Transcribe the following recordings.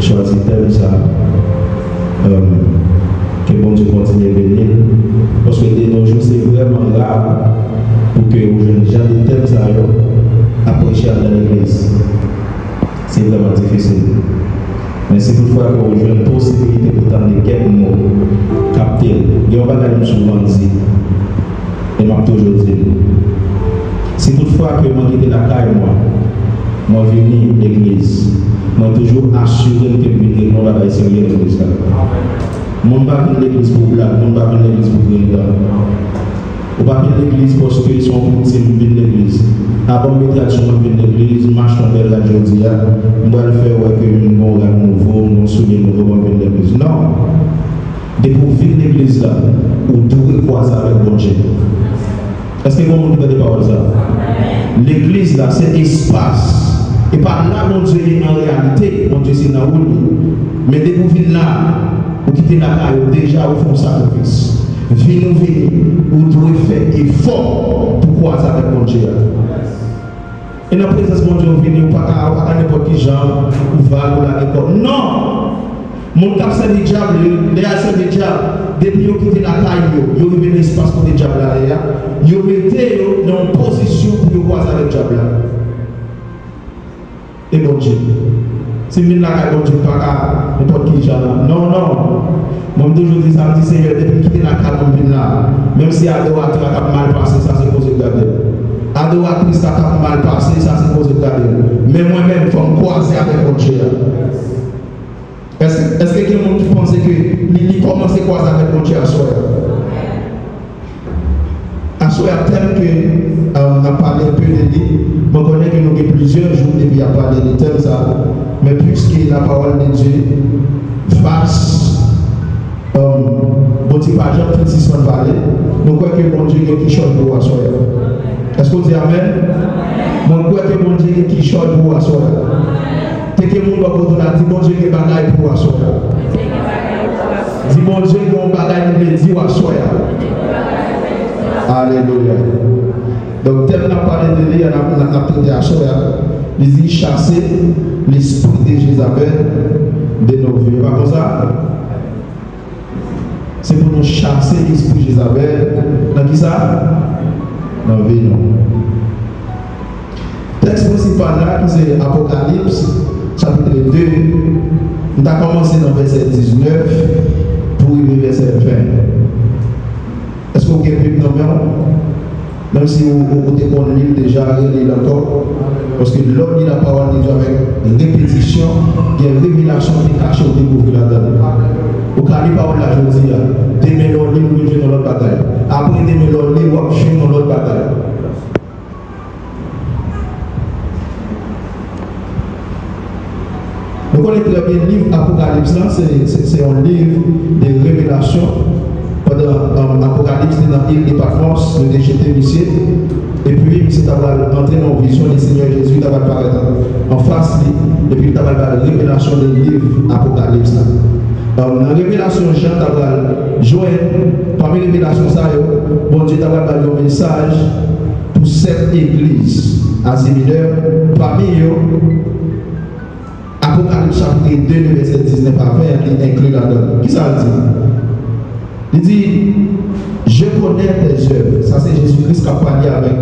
choisi thème ça. Que bon Dieu continue à bénir. Parce que de nos jours, c'est vraiment rare pour que les jeunes gens de thème ça approchent dans l'église. C'est vraiment difficile. Mais c'est toutefois qu'on joue une possibilité pour tenter quelques mots, capter. Et on va gagner souvent dit. Et m'a toujours dit. Si toutefois que moi quitte la caille, moi venir à l'église, moi toujours assuré que je vais aller sérieux de l'église. Mon pas venir l'église pour blague, mon pas venir l'église pour président. On va venir l'église parce que son petit vient de l'église. Avant de mettre l'action de l'église, marche ton bel la journée, on va le faire que nous avons un nouveau, nous souvenons nouveau de l'église. Non. Dès pour venir l'église là, on doit croiser avec bon Dieu. Est-ce que vous avez des paroles ça? L'église là, c'est espace. Et par là, mon Dieu est en réalité, mon Dieu c'est dans où. Mais dès que vous venez là, vous quittez la caille, déjà vous faites un sacrifice. Venez, vous devez faire effort pour croiser avec mon Dieu. Et dans la présence de mon Dieu, vous venez, vous ne pouvez pas n'importe qui genre, vous va pour la école. Non! Mon cap c'est le diable, les c'est le diable. Depuis que vous quittez la caille, vous avez un espace pour le diable là. Vous mettez dans une position pour vous croiser avec le diable. Et bon Dieu. Si vous n'avez pas bon Dieu, pas n'importe qui genre. Non, non. Moi, toujours dis ça, je dis Seigneur, depuis quitter la caille, on vient là. Même si adorateur a mal passé, ça c'est posé de garder. Adoratrice a mal passé, ça c'est posé de garder. Mais moi-même, il faut me croiser avec mon Dieu. Est-ce que quelqu'un qui pense que il commence à croiser avec mon Dieu à soi? À soi, tel que on a parlé un peu de lui, je connais que nous avons plusieurs jours depuis à parler de tel ça, mais puisque la parole de Dieu face bon petit pas Jean qui s'en parler, nous croyons que mon Dieu qui chante pour à soi. Est-ce que vous dites Amen? Moi crois que mon Dieu qui chante pour à soi. T'es que mon va dit mon Dieu qui bagaille pour à soi. Dis mon Dieu qui bagaille dit à soi. Alléluia. Donc, tel qu'on a parlé de lui, on a traité à soi. Il dit chasser l'esprit de Jézabel de nos vies. Pas comme ça? C'est pour nous chasser l'esprit de Jézabel. Dans qui ça? Dans la vie, non. Texte principal là, qui c'est Apocalypse, chapitre 2. On a commencé dans le verset 19 pour arriver au verset 20. Est-ce que vous avez pu nous nommer? Même si vous avez lu déjà, relire encore. Parce que l'homme dit la parole de Dieu avec répétition, il y a une révélation qui est cachée au découvrir là-dedans. Vous avez la parole la journée, des mélodies, vous jouez dans l'autre bataille. Après des mélodies, vous jouez dans l'autre bataille. Vous connaissez très bien le livre Apocalypse, c'est un livre de révélation. Pendant l'Apocalypse, dans l'île de Patmos, le déjeté lycée. Et puis, c'est entré dans la vision du Seigneur Jésus, d'avoir apparaître en face, et puis d'avoir la révélation du livre Apocalypse. Dans la révélation Jean, d'avoir Joël, parmi les révélations, bon Dieu d'avoir un message pour cette église à séminaire, parmi eux. Apocalypse chapitre 2, verset 19 à 20, il inclut là-dedans. Qui ça dit? Il dit, je connais tes œuvres. Ça, c'est Jésus-Christ qui a parlé avec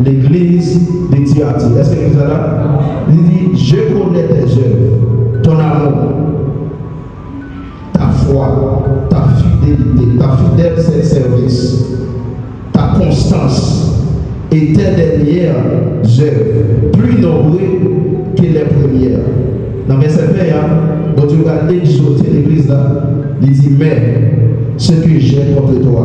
l'église de Thyatire. Est-ce que vous êtes là? Il dit, je connais tes œuvres, ton amour, ta foi, ta fidélité, ta fidèle service, ta constance et tes dernières œuvres, plus nombreuses que les premières. Dans le verset 20, donc Dieu va exhorter l'église là, il dit, mais ce que j'ai contre toi,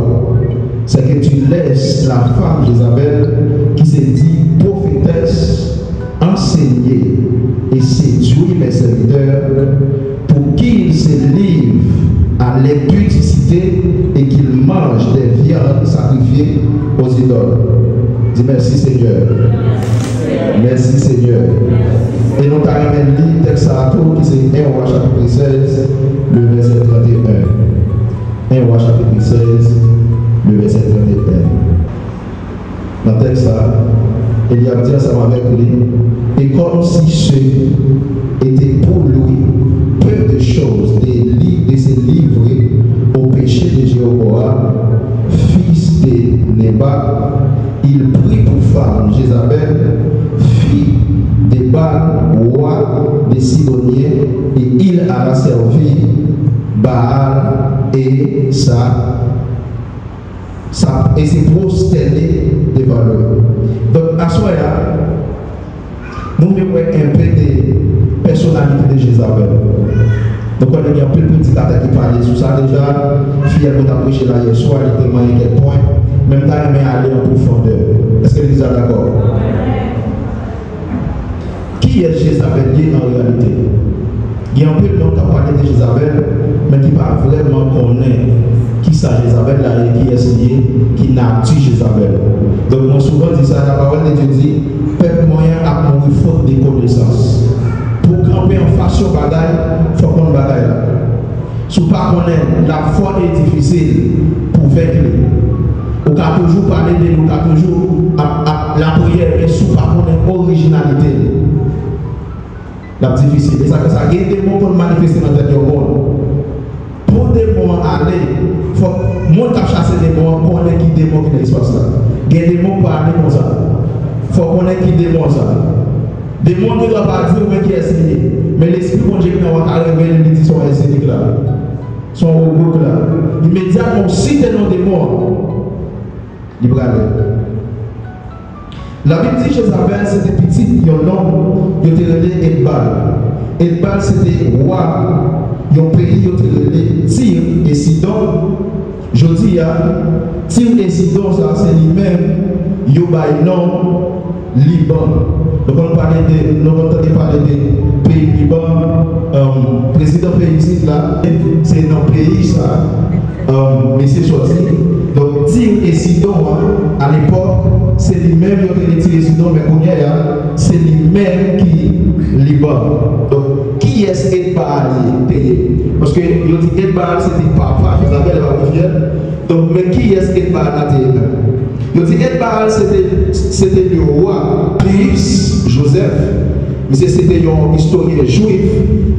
c'est que tu laisses la femme Jézabel qui se dit prophétesse enseigner et séduire mes serviteurs pour qu'ils se livrent à l'impudicité et qu'ils mangent des viandes sacrifiées aux idoles. Dis merci Seigneur. Merci Seigneur. Et nous avons lu le texte à tout qui c'est 1 Roi chapitre 16, le verset 31. 1 Roi chapitre 16, le verset 31. Dans le texte, il y a dit ensemble avec lui, et comme si ceux étaient pour lui peu de femme, Jézabel, fille de Baal, roi des Sidoniens, et il a servi Baal et s'est prosterné devant lui. Donc, à ce moment-là, nous avons un peu de personnalité de Jézabel. Donc, on a un peu de petit attaque qui parlait sur ça déjà. Fille, elle a prêché là hier soir, elle a témoigné quelques points. Même temps, elle est allée en profondeur. Est-ce qu'elle est déjà d'accord? Qui est Jézabel en réalité? Il y a un peu de monde qui a parlé de Jézabel, mais qui ne pas vraiment connaître qui ça Jézabel là et qui est lié, qui n'a tué Jézabel. Donc, moi souvent dis ça, la parole de Dieu dit, peuple moyen a mouru faute de connaissance. Pour camper en façon bagaille, il faut qu'on bagaille là. Si vous ne connaissez pas, la foi est difficile pour vaincre. On peut toujours parler de nous, on peut toujours la prière, mais si vous ne connaissez pas l'originalité, c'est difficile. Et ça, il y a des mots pour manifester dans notre monde. Pour des moments aller, il faut que monde qui chasser des mots, qu'on ait qui des mots qui n'existent pas. Il y a des mots pour aller comme ça. Il faut qu'on ait qui des mots ça. Des mots qui ne doivent pas dire qui est signé. Mais l'esprit qu'on dit que nous avons révélé les dit sont enseignés là. Sont au groupe là. Immédiatement, si tu es dans des mots, il va aller. La Bible dit Jézabel, c'était petit, il y a un homme, il était relé Edbal. Edbal, c'était roi. Il y a un pays, il était relé Tyr et Sidon. Je dis, Tyr et Sidon, ça c'est lui-même, il y a un nom Liban. Donc on entendait parler des pays Liban, président pays ici là, c'est dans le pays ça, mais c'est sorti. Donc Tyr et Sidon, à l'époque, c'est lui-même qui a tiré Sidon, mais qu'on c'est lui-même qui Liban. Donc qui est Edbal payé? Parce que il dit Edbal c'était papa, Jézabel va revenir. Donc mais qui est Edbal à terre? Il dit Edbal c'était le roi Pyrrhus Joseph. Mais c'était un historien juif.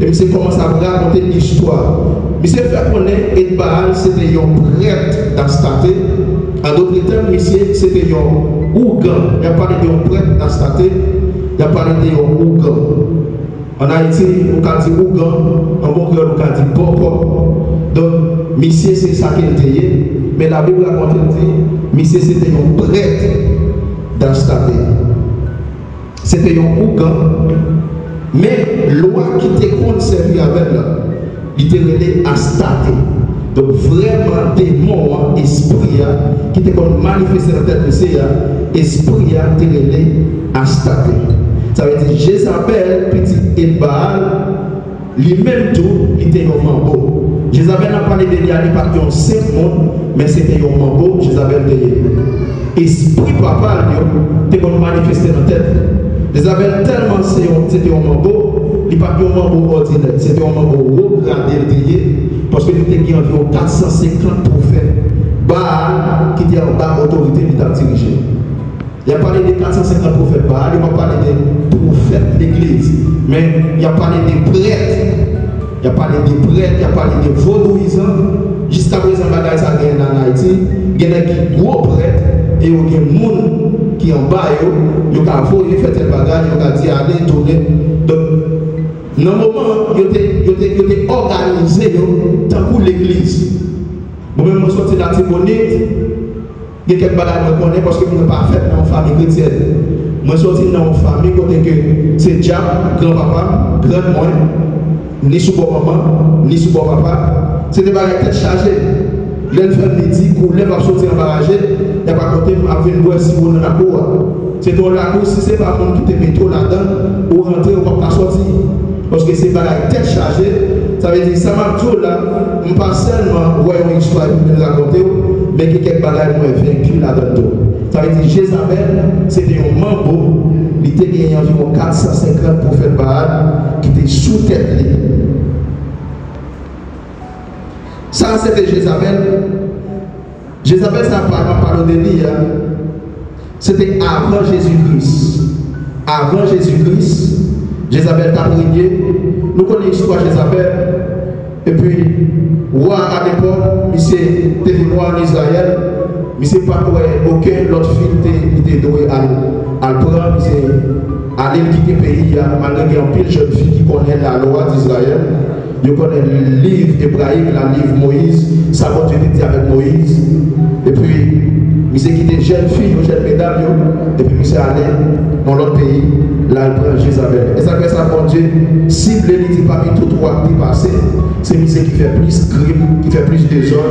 Et il commence à raconter l'histoire. Mais c'est fait connaître Edbal c'était un prêtre d'Astaté. En d'autres termes, c'était un Ougan. Il a parlé d'un prêtre d'Astaté. Il a parlé d'un Ougan. En Haïti, on a dit Ougan. En bon cœur, on a dit Bobo. Donc, monsieur, c'est ça qu'il était. Mais la Bible raconte dit, monsieur, c'était un prêtre d'Astaté. C'était un Ougan. Mais loi qui était conservée avec là, il était relé Astaté. Donc vraiment des mots, esprit qui était manifesté dans la tête de l'esprit était relé Astaté. Ça veut dire Jézabel, petit Edbal, lui-même tout, il était un mambo. Jézabel n'a pas parlé de lui aller par un simple monde, mais c'était un mambo, Jézabel était. Esprit papa, il était manifesté dans la tête. Jézabel tellement c'était un mambo, il n'est pas un mambo ordinaire, c'était un mambo regardé, parce que nous avons environ 450 prophètes, Baal, qui étaient en bas autorité, qui t'a dirigé. Il a parlé des 450 prophètes Baal, il m'a parlé des prophètes de l'église, mais il a parlé des prêtres, il a parlé des vaudouisants. Jusqu'à présent, il ça en Haïti, il y a des gros prêtres et il y a des gens qui sont en bas, ils ont fait des bagages, ils ont dit allez, tourner. Donc, dans le moment, ils étaient organisés tant que l'église. Moi-même, je suis sorti de la Tibonite, il y a quelques bagages que je connais parce que je n'ai pas fait dans une famille chrétienne. Je suis sorti dans une famille côté que c'est Jack, grand-papa, grand-moi, ni sous bon maman, ni sous bon papa. C'est des bagages tête chargées. L'enfant midi, pour les va sortir en barrage, il n'y a pas côté avec une si vous dans la cour. C'est dans la cour, si ce n'est pas le monde qui te met trop là-dedans, ou rentrer, ou pas sortir. Parce que c'est pas la tête chargée, ça veut dire ça m'a tout là, on ne pas seulement ouais une histoire pour nous raconter, mais que quelques bagages nous vaincu là-dedans. Ça veut dire Jézabel, c'était un mambo, il était gagné environ 450 prophètes Baal qui étaient sous tête. Ça c'était Jézabel. Jézabel, ça parle de lui, c'était avant Jésus-Christ. Avant Jésus-Christ, Jézabel t'a prié. Nous connaissons l'histoire de Jézabel. Et puis, roi à l'époque, il était roi en Israël. mais c'est pas aucun l'autre fille était doué à le prendre, c'est aller quitter le pays, malgré qu'il y a un pile de jeunes filles qui connaissent la loi d'Israël, ils connaissent le livre hébraïque, le livre Moïse, ça va te dire avec Moïse, et puis, il s'est quitté jeune fille, jeune mesdames, et puis il s'est allé dans l'autre pays, là il prend Jézabel. Et ça fait ça, bon Dieu, cible les dit parmi tout droit qui passé, c'est lui qui fait plus crime, qui fait plus de désordre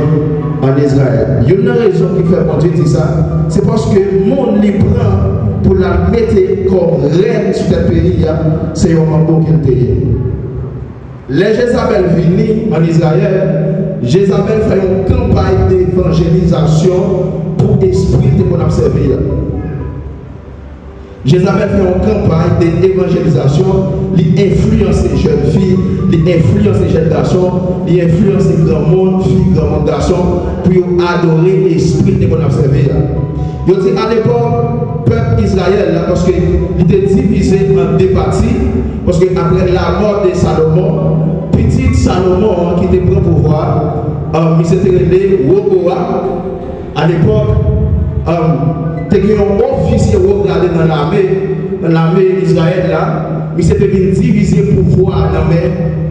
en Israël. Il y a une raison qui fait bon Dieu dit ça, c'est parce que mon livre pour la mettre comme reine sur ce pays, c'est un mambo qu'il paye. Les Jézabel venus en Israël, Jézabel fait une campagne d'évangélisation pour l'esprit qu'on a observé. Jézabel fait une campagne d'évangélisation, il influence les jeunes filles, il influence les jeunes garçons, il influence les grands mondes, filles, grands mondes garçons, pour adorer l'esprit qu'on a observé. Il dit à l'époque, peuple Israël, parce qu'il était divisé en deux parties, parce qu'après la mort de Salomon, petit Salomon qui était pris au pouvoir, il s'était révélé Roboam. À l'époque, il y a un officier regardé dans l'armée d'Israël, il s'était divisé pouvoir dans l'armée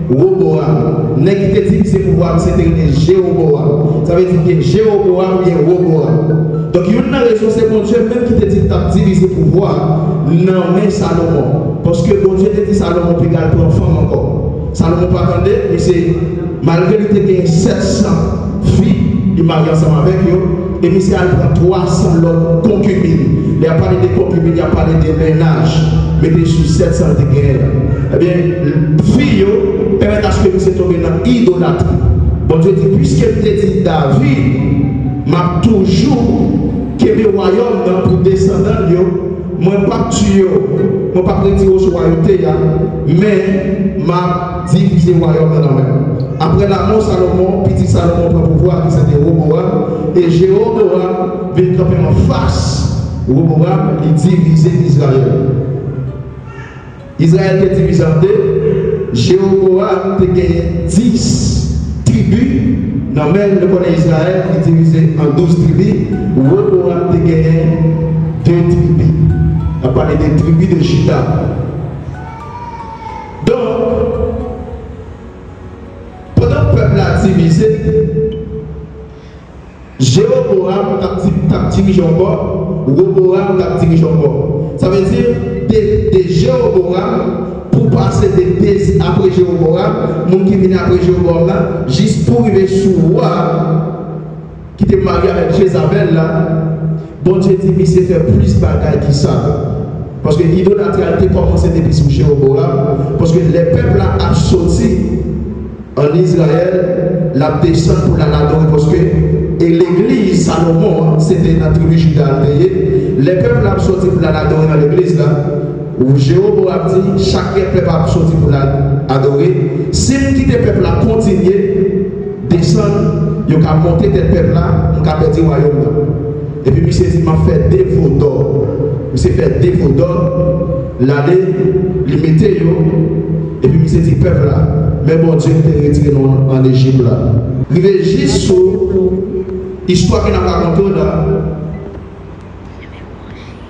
Roboam. N'est-ce qu'il était divisé pouvoir, c'était Jéroboam. Ça veut dire que Jéroboam et Roboam. Donc, il y a une raison, c'est que Dieu, même qui te dit que divisé pouvoir, non, mais Salomon. Parce que bon Dieu te dit Salomon, puis il prend femme encore. Salomon pas attendé, mais c'est malgré qu'il y a 700 filles, il marie ensemble avec eux, et Michel prend 300 concubines. Il a parlé des concubines, il a parlé des ménages, mais des sous 700 de guerre. Eh bien, filles, permettent à ce que Michel tombe dans l'idolâtrie. Bon Dieu dit, puisque il te dit David, m'a toujours que le royaume pour descendants, moi pas tuer, moi pas retirer sur la royauté, mais m'a divisé le royaume dans la main. Après la mort Salomon, petit Salomon prend pouvoir, qui c'était Roboam, et Jéroboam vient camper en face. Roboam, il divisait Israël. Israël était divisé en deux. Jéroboam a gagné 10 tribus. Dans même le connaît Israël, il est divisé en 12 tribus. Roboam a gagné 2 tribus. On a parlé des tribus de Juda. Donc, pendant que le peuple a divisé, Jéroboam a dirigé en bord, Roboam a dirigé en bord. Ça veut dire de Jéroboam pour passer après Jéroboam, les qui viennent après Jéroboam là, juste pour arriver sur le roi qui était marié avec Jézabel là, bon Dieu dit qu'il s'est fait plus de bagailles que ça. Parce que l'idolâtrie a été commencée depuis sous Jéroboam, parce que les peuples ont sorti en Israël, la descente pour l'adorer, parce que l'église Salomon, c'était dans la tribu Juda. Les peuples ont sorti pour l'adorer dans l'église là. Où Jéroboam dit chaque peuple a sorti pour l'adorer. Si le peuple a continué descendre, il a monté des peuples là, il a perdu le royaume là. Et puis il s'est dit, il m'a fait défaut d'or. Il s'est fait défaut d'or, l'aller, il mettait et puis il s'est dit, peuple là, mais bon Dieu était retiré en Égypte là. Il est juste sur l'histoire qu'il n'a pas racontée là.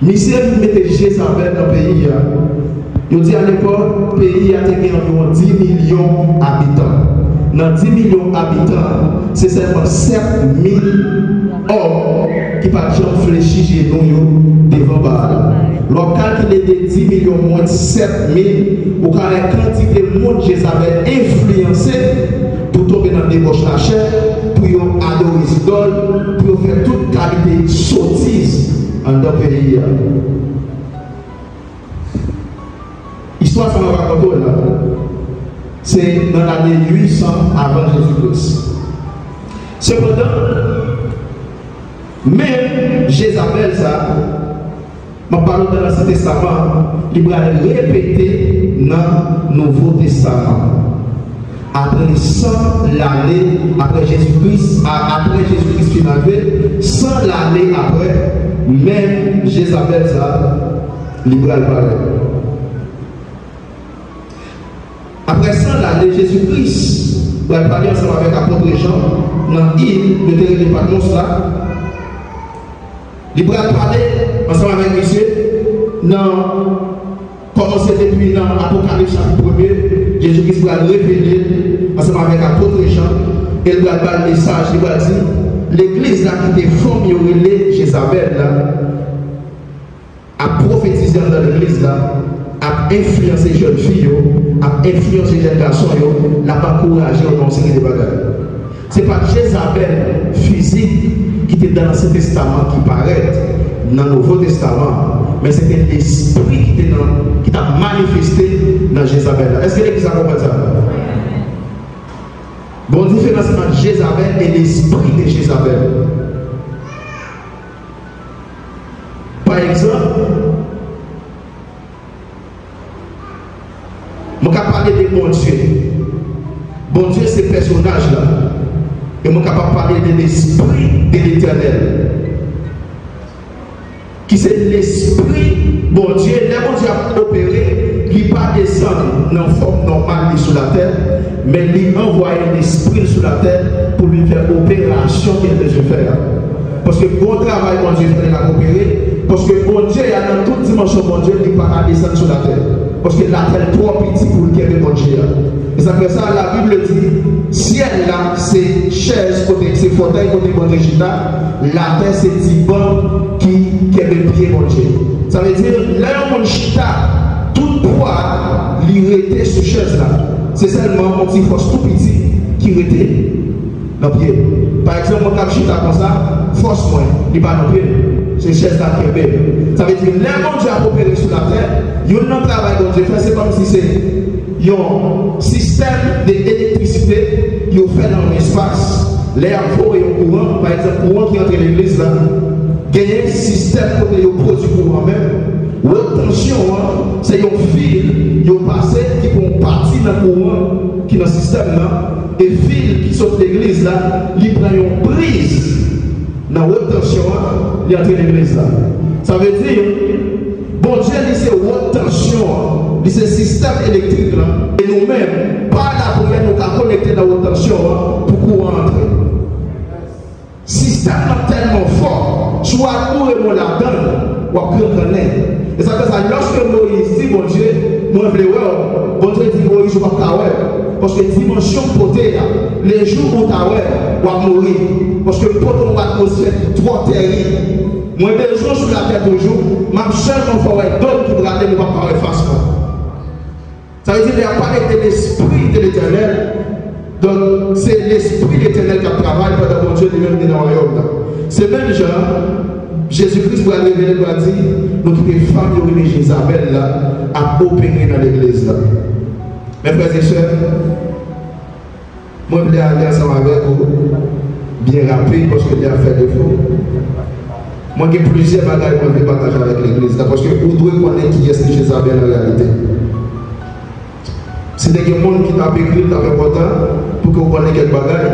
Monsieur mettait Jézabel dans le pays. Il dit à l'époque, le pays a environ 10 millions d'habitants. Dans 10 millions d'habitants, c'est seulement 7 000 hommes qui ne peuvent pas fléchir chez nous devant Baal. Lorsqu'on calcule des 10 millions moins de 7 000, ou quand la quantité de monde Jézabel influencé pour tomber dans des débauche la chair, pour adorer les idoles, pour faire toute qualité de sottise dans le pays. L'histoire, ça va raconter là. C'est dans l'année 800 avant Jésus-Christ. Cependant, même Jézabel, ça, je parle dans l'Ancien Testament, il va répéter dans le Nouveau Testament. Après 100 l'année, après Jésus-Christ finalement, 100 l'année après, même Jézabel, ça, il va parler. Après 100 l'année, Jésus-Christ va parler ensemble avec l'apôtre Jean dans l'île de Patmos là. Il va parler ensemble avec monsieur. Commencer depuis l'Apocalypse chapitre 1er, Jésus-Christ va révéler ensemble avec l'apôtre Jean. Il va faire le message, il va dire l'église là qui était formée, Jézabel là, a prophétisé dans l'église là, a influencé les jeunes filles, a influencé les jeunes garçons, n'a pas encouragé dans une série de bagages. Ce n'est pas Jézabel physique qui était dans l'Ancien Testament qui paraît dans le Nouveau Testament, mais c'était l'esprit qui t'a manifesté dans Jézabel. Est-ce que l'église a compris ça? Bon, différence entre Jézabel et l'esprit de Jézabel. Par exemple, je vais parler de mon Dieu. Bon Dieu, c'est ce personnage-là. Et je vais parler de l'esprit de l'éternel. Qui c'est l'esprit, bon Dieu, là bon Dieu a opéré, il ne pas descendre dans la forme normale sur la terre, mais il envoie l'esprit sur la terre pour lui faire l'opération qu'il a déjà fait. Parce que bon travail, bon Dieu, il a opéré, parce que bon Dieu, il y a dans toute dimension, bon Dieu, il ne peut pas descendre sur la terre. Parce que la terre est trop petite pour le qu'il bon Dieu. Et ça fait ça, la Bible dit, ciel là, c'est chaise, c'est fauteuil, côté bon Dieu, la terre, c'est divan qui est le pied, mon Dieu. Ça veut dire, là, mon chita, tout poids, l'irrité sur chaise là. C'est seulement mon petit force tout petit qui irrité dans le pied. Par exemple, mon cap chita comme ça, force moins, il n'est pas dans le pied. C'est chaise là qui est belle. Ça veut dire, là, mon Dieu a opéré sur la terre, il y a un travail que Dieu fait, c'est comme si c'est un système d'électricité, il fait dans l'espace. L'air vaut et au courant, par exemple, le courant qui entre l'église là, il y a un système côté de produit courant même. Haute tension, c'est un fil qui est passé, qui font partie dans le courant, qui est dans le système là, et fil qui sort de l'église là, il prend une prise dans haute tension, il entre l'église là. Ça veut dire, bon Dieu, c'est haute tension, c'est système électrique là, et nous-mêmes, par la prière, nous avons connecté dans haute tension pour courant entrer. Système tellement fort, soit nous et moi la donne, ou après on connaît. Et ça fait ça, lorsque Moïse dit, mon Dieu, moi je veux, bon Dieu dit, Moïse, je ne vais pas. Parce que dimension potée, les jours où tu vas mourir. Parce que le poteau de l'atmosphère est trop terrible. Moi, des jours sur la terre toujours, ma seulement faut être d'autres qui regardent, ne va pas effacer. Ça veut dire qu'il n'y a pas de l'esprit de l'éternel. Donc, c'est l'esprit de l'éternel qui travaille pendant mon Dieu lui-même dans le royaume. C'est même genre, Jésus-Christ va révéler, va dire, notre femme de Jézabel là, a opéré dans l'église là. Mes frères et sœurs, moi je voulais aller ensemble avec vous, bien rapide, parce que j'ai fait défaut. Moi j'ai plusieurs bagages que je veux partager avec l'église là, parce que vous devez connaître qui est Jézabel en réalité. C'est des gens qui t'a écrit, t'a important, pour que vous connaissiez quelques bagages.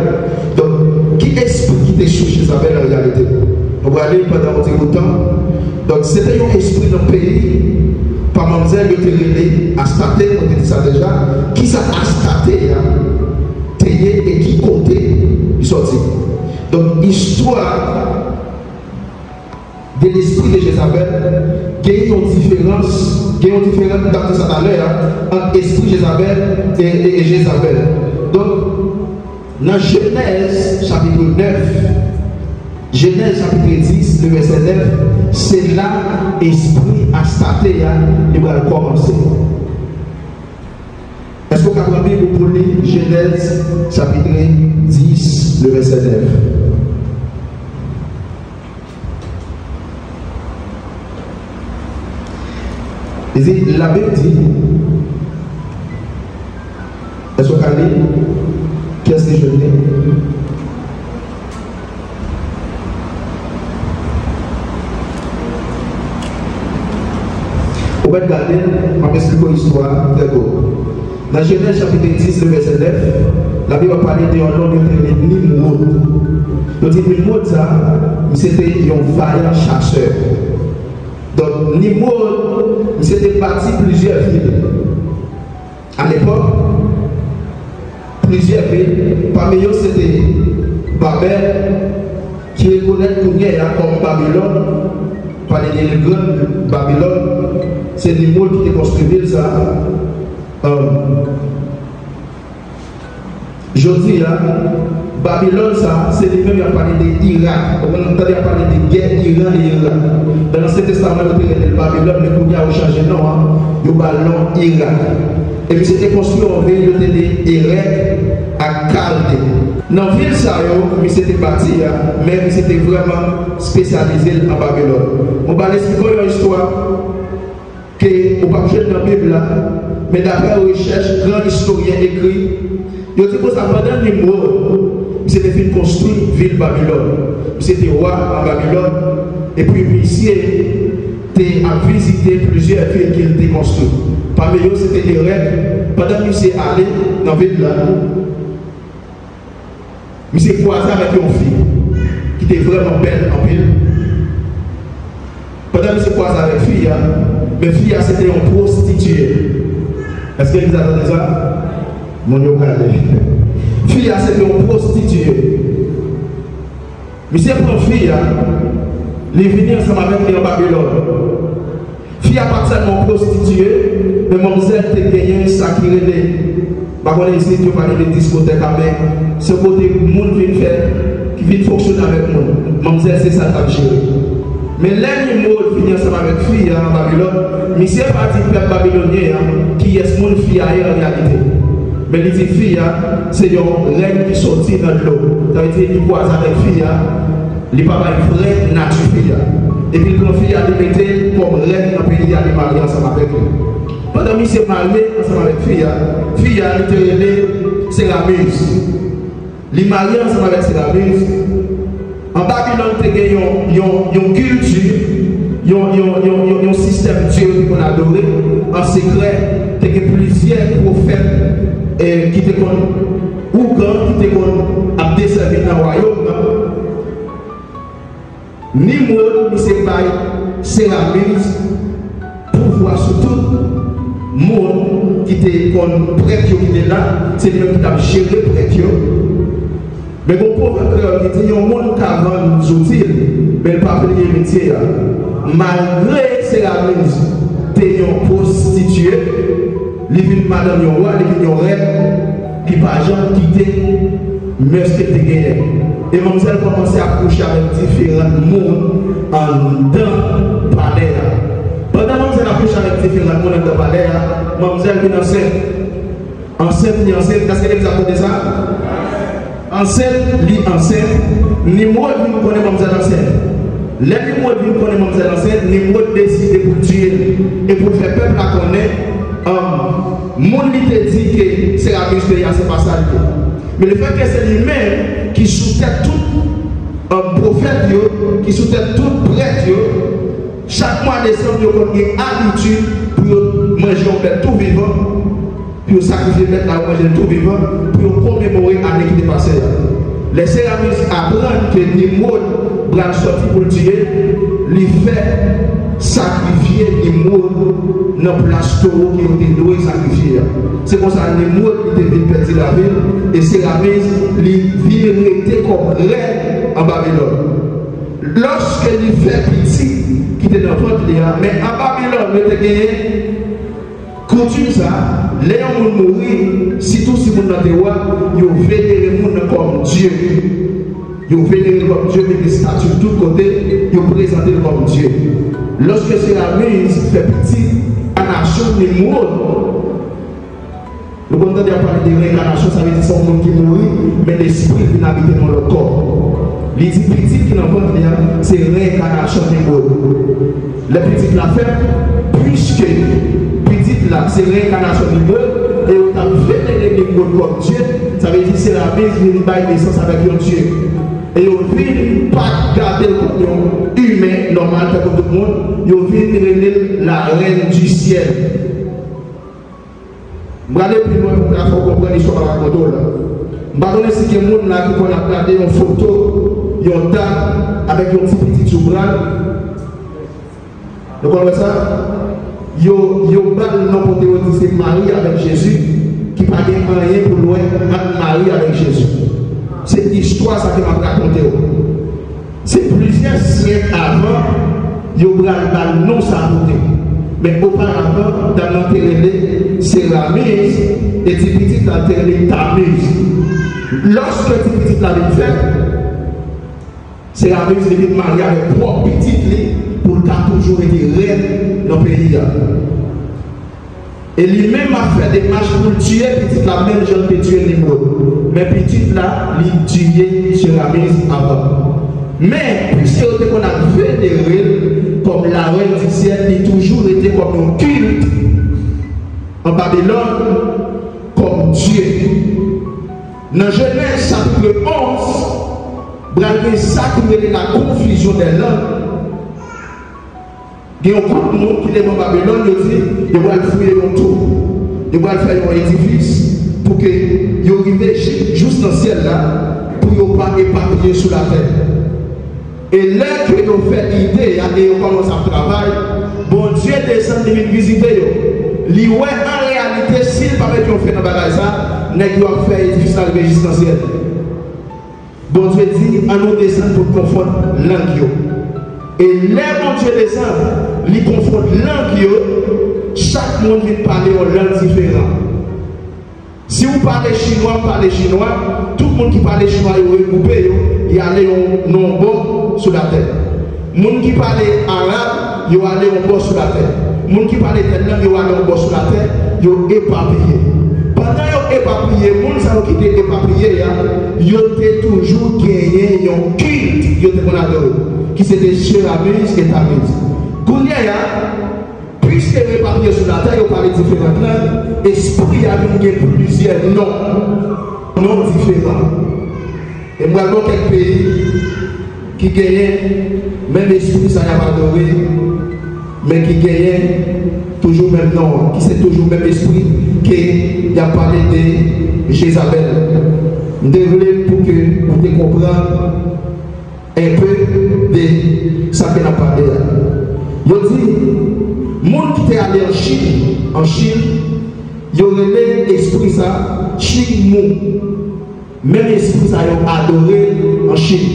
Donc, qui esprit qui t'est sur Jézabel en réalité? On va aller pendant un petit bout de temps. Donc, c'était un esprit dans le pays. Par mademoiselle, il était relé à Staté, on a dit ça déjà. Qui ça a Staté, et qui comptait, il sortit. Donc, histoire de l'esprit de Jézabel, il y a une différence, dans ça à l'heure, entre l'esprit Jézabel et Jézabel. Donc, dans Genèse chapitre 9, Genèse chapitre 10, le verset 9, c'est là l'esprit a starté, il va commencer. Est-ce que vous avez Bible pour lire Genèse chapitre 10, le verset 9? La Bible dit, est-ce que vous avez dit, qu'est-ce que je dis? Vous pouvez regarder, je vais expliquer l'histoire très courte. Dans Genèse chapitre 10, le verset 9, la Bible va parler d'un nom de Nimrod. Donc Nimrod, c'était un vaillant chasseur. Donc Nimrod, il s'était bâti plusieurs villes. À l'époque, plusieurs villes. Parmi eux, c'était Babel, qui reconnaît qu'on est comme Babylone, par les grandes Babylone, c'est Nimrod qui a construit ça. Je dis, Babylone, ça, c'est lui-même qui a parlé d'Irak. On a entendu parler de guerre Iran et Irak. Dans l'Ancien Testament, on a dit Babylone, mais pour a changé de nom, il y a le nom Irak. Et puis c'était construit en ville de Irak à Chaldée. Dans la ville, ça, il s'était bâti, mais il s'était vraiment spécialisé en Babylone. On va expliquer une histoire que on ne peut pas jeter dans la Bible, mais d'après la recherche, grand historien écrit, il dit que ça pendant Nimrod, il s'était fait construire ville Babylone. Il était roi en Babylone, et puis ici, il a visité plusieurs villes qu'il a construites. Parmi eux, c'était des rêves. Pendant qu'il s'est allé dans la ville là, il s'est croisé avec une fille qui était vraiment belle en ville. Pendant qu'il s'est croisé avec une fille, mais fille c'était une prostituée. Est-ce que vous attendez ça? Mon Dieu, regardez. Fille c'était une prostituée. Mais c'est pour une fille, il est venu ensemble avec lui en Babylone. Fille a pas seulement prostituée, mais mademoiselle a gagné un sacré relais. Par contre, ici, tu parles de discothèque avec ce côté que le monde vient faire, qui vient fonctionner avec le monde. Mademoiselle, c'est ça qui a géré. Mais l'un mot vient ensemble avec fille en Babylone, mais c'est pas dit peuple babylonien qui est ce monde fille en réalité. Mais il dit fille, c'est un règne qui sortit dans l'eau. Ça veut dire qu'il croise avec fille, il pas une vraie nature fille. Et puis quand fille a démetté comme règne dans le pays, il a marié ensemble avec lui. Pendant qu'il s'est marié ensemble avec fille, fille a été c'est la muse. Il marié ensemble avec la muse. En Babylone, il y a une culture, il y a un système Dieu qu'on a adoré. En secret, il y a plusieurs prophètes qui étaient ou quand qui étaient desservi dans le royaume. Nimrod, c'est la mise pour voir sur tout le monde qui était prêtre qui était là, c'est lui qui a géré prêtre. Mais mon pauvre frère, il dit, il y a un monde qui a vendu nous outils, mais il n'a pas pris le métier. Malgré c'est la mise, il y a une prostituée, il y a une madame, il y a une reine, qui n'a pas jamais quitté, mais ce qu'il a gagné. Et mademoiselle a commencé à coucher avec différents mondes en dedans palais. Pendant que mademoiselle a couché avec différents mondes en dedans palais, mademoiselle est enceinte. Enceinte, qu'est-ce qu'elle a appelé ça? Enceinte, Nimrod vient connaître mademoiselle enceinte. Les Nimrod vient connaître mademoiselle enceinte, Nimrod décide pour tuer et pour faire peuple à connaître. Mon lit te dit que c'est la mise de c'est pas ça. Mais le fait que c'est lui-même qui sous-tête tout prophète, qui sous-tête tout prêtre, chaque mois de décembre, il y a une habitude pour manger un bête tout vivant, pour sacrifier bête à manger tout vivant, pour commémorer l'année qui est passée. Les céramistes apprennent que Nimrod va sortir pour le tuer, il fait sacrifier Nimrod dans la place taureau qui ont été doués sacrifier. C'est comme ça que Nimrod était venu perdre la ville et céramistes vient comme reine en Babylone. Lorsqu'il fait petit, qui était dans votre lien, mais en Babylone, il était gagné. Coutume ça, les gens mourir, si tout ce monde dans le roi, ils vénèrent le monde comme Dieu. Ils vénèrent comme Dieu, mais des statues de tous côtés, ils présentent comme Dieu. Lorsque c'est la mise fait petit, la nation Nimrod. Nous comptons dire parler de réincarnation, ça veut dire que c'est un monde qui mourit, mais l'esprit qui n'habite dans le corps. Les petits qui n'ont pas dire, c'est réincarnation Nimrod. Les petits la fait, puisque petite là, c'est réincarnation Nimrod, et on a vénéré Nimrod comme Dieu, ça veut dire que c'est la mise qui a une naissance avec un Dieu. Et on ne vient pas garder le cordon humain normal comme tout le monde, on vient de la reine du ciel. Je vais aller plus loin pour comprendre l'histoire de la photo. Je vais donner si quelqu'un là qui a regardé une photo, il y a un dame avec un petit soubral. Vous comprenez ça? Il y a un nom pour dire c'est Marie avec Jésus qui n'a pas rien pour loin entre Marie avec Jésus. C'est l'histoire ça qui m'a raconté. C'est plusieurs siècles avant, il y a non saluté. Mais auparavant, dans notre télé, c'est la mise et du petit la télé tamise. Lorsque du petit la fait, c'est la mise de mariage avec trois petites pour le cas toujours été reine dans le pays. Et lui-même a fait des marches pour tuer petite la même gens que tuer les mots. Mais petite là, il tué sur la mise avant. Mais puisque on a fait des reines comme la reine du ciel, il a toujours été comme un culte en Babylone comme Dieu. Dans Genèse chapitre 11, braver ça qui est la confusion des langues. Il y a un groupe de monde qui est en Babylone, il dit, il va fouiller un tour, il va faire un édifice pour que il arrive juste dans le ciel là, pour ne pas éparpiller sur la terre. Et là que nous faisons l'idée et nous commençons à travailler, bon Dieu descend de visiter. Il voit en réalité, s'il ne pas mettre fait dans le bagage, nous doit faire édifice dans le existentiel. Bon Dieu dit, à nous descendre pour confondre langue. Et là, mon Dieu descend, il confronte langue, chaque monde vient parler en langue différente. Si vous parlez chinois, tout le monde qui parle chinois, il est coupé, il y a un nombre sur la terre. Les gens qui parlent arabe, il y a un nombre sur la terre. Les gens qui parlent italien, il y a un nombre sur la terre, ils sont éparpillés. Pendant qu'ils sont éparpillés, les gens qui étaient éparpillés, ils ont toujours gagné un culte, ils ont adoré, qui c'était Cheramis et Tamis. Puisque les éparpillés sur la terre, ils parlent différentes langues, l'esprit a mis plusieurs noms différents. Et moi, dans quelques pays qui gagnent, même esprit, ça n'a pas adoré, mais qui gagnent toujours même nom, qui c'est toujours même esprit, qui a parlé de Jézabel. Désolé pour que vous compreniez un peu de ça qu'on a parlé. Je dis, les gens qui sont allés en Chine, ils ont l'esprit ça, Chine Mou. Même esprit ça, ils ont adoré en Chine.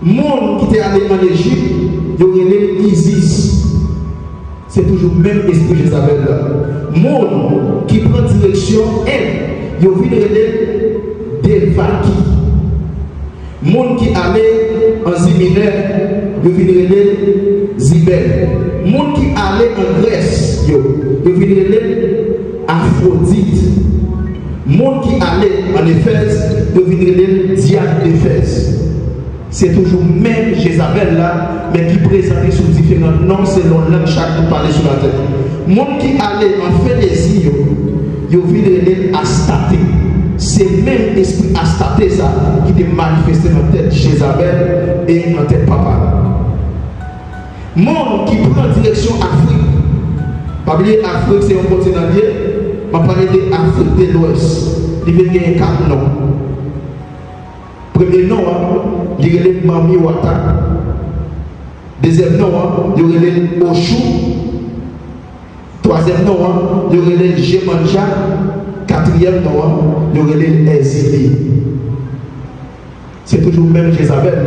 Les gens qui sont allés en Égypte, ils ont Isis. C'est toujours le même esprit Jézabel là. Les gens qui prennent direction, ils ont vu des vaquis. Les gens qui allaient en Ziminaire, ils ont vu Zibel. Les gens qui allaient en Grèce, ils ont vu Aphrodite. Les gens qui allaient en Éphèse, ils ont vu Diane d'Éphèse. C'est toujours même Jézabel là, mais qui présentait sous différents noms selon l'un chaque pour parler sur la terre. Les gens qui allaient en Phénésie, ils ont vu Astaté. C'est même l'esprit Astaté ça qui est manifesté dans la tête Jézabel et dans la tête Papa. Monde qui prend direction Afrique. Pas oublier Afrique, c'est un continent lié. On va parler de l'Afrique de l'Ouest. Il y a 4 noms. Premier nom, il y a Mami Wata. Deuxième nom, il y a Oshu. Troisième nom, il y a Jemanja. Quatrième nom, il y a Ezili. C'est toujours même Jézabel.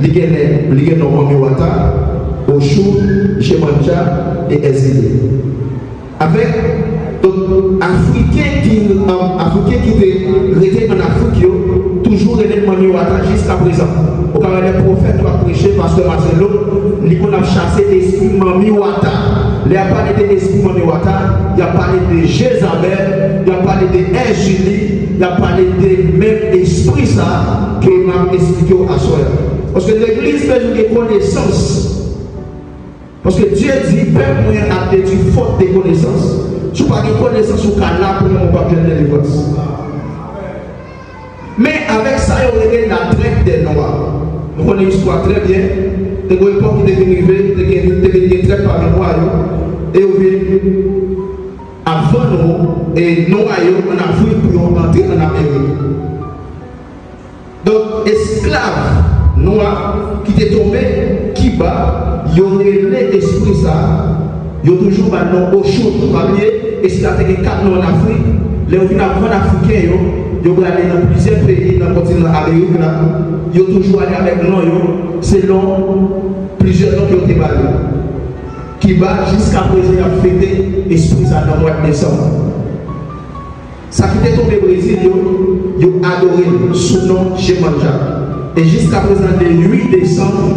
Il y a Mami Wata. Oshu, Jemanja et Ezili. Avec Africains qui étaient en Afrique, toujours les Mamiwata jusqu'à présent. Au cas où les prophètes ont prêché, parce que Marcelo, il a chassé l'esprit Mamiwata. Il a parlé de l'esprit Mamiwata, il a parlé de Jézabel, il a parlé de Ezili, il a parlé de même esprit ça que m'a expliqué à soi. Parce que l'église fait des connaissances. Parce que Dieu dit, Père moyen a déduit faute de connaissances. Si vous n'avez pas de connaissances, vous n'avez pas de délivrance. Mais avec ça, il y aurait la traite des Noirs. Nous connaissons l'histoire très bien. De l'époque qui devait arriver, des traites par les Noirs. Et avant nous, et Noirs en Afrique pour entrer en Amérique. Donc, esclaves noirs qui étaient tombés, qui bat, ils ont révélé l'esprit ça. Ils ont toujours un nom au chaud pour parler. Et si vous avez 4 noms en Afrique, les africains, ils ont allé dans plusieurs pays, dans le continent américain, ils ont toujours allé avec nous, selon plusieurs noms qui ont été balayés. Qui va jusqu'à présent à fêter l'esprit ça dans le mois de décembre. Ça qui est tombé au Brésil, ils ont adoré sous nom Chemanja. Et jusqu'à présent, le 8 décembre,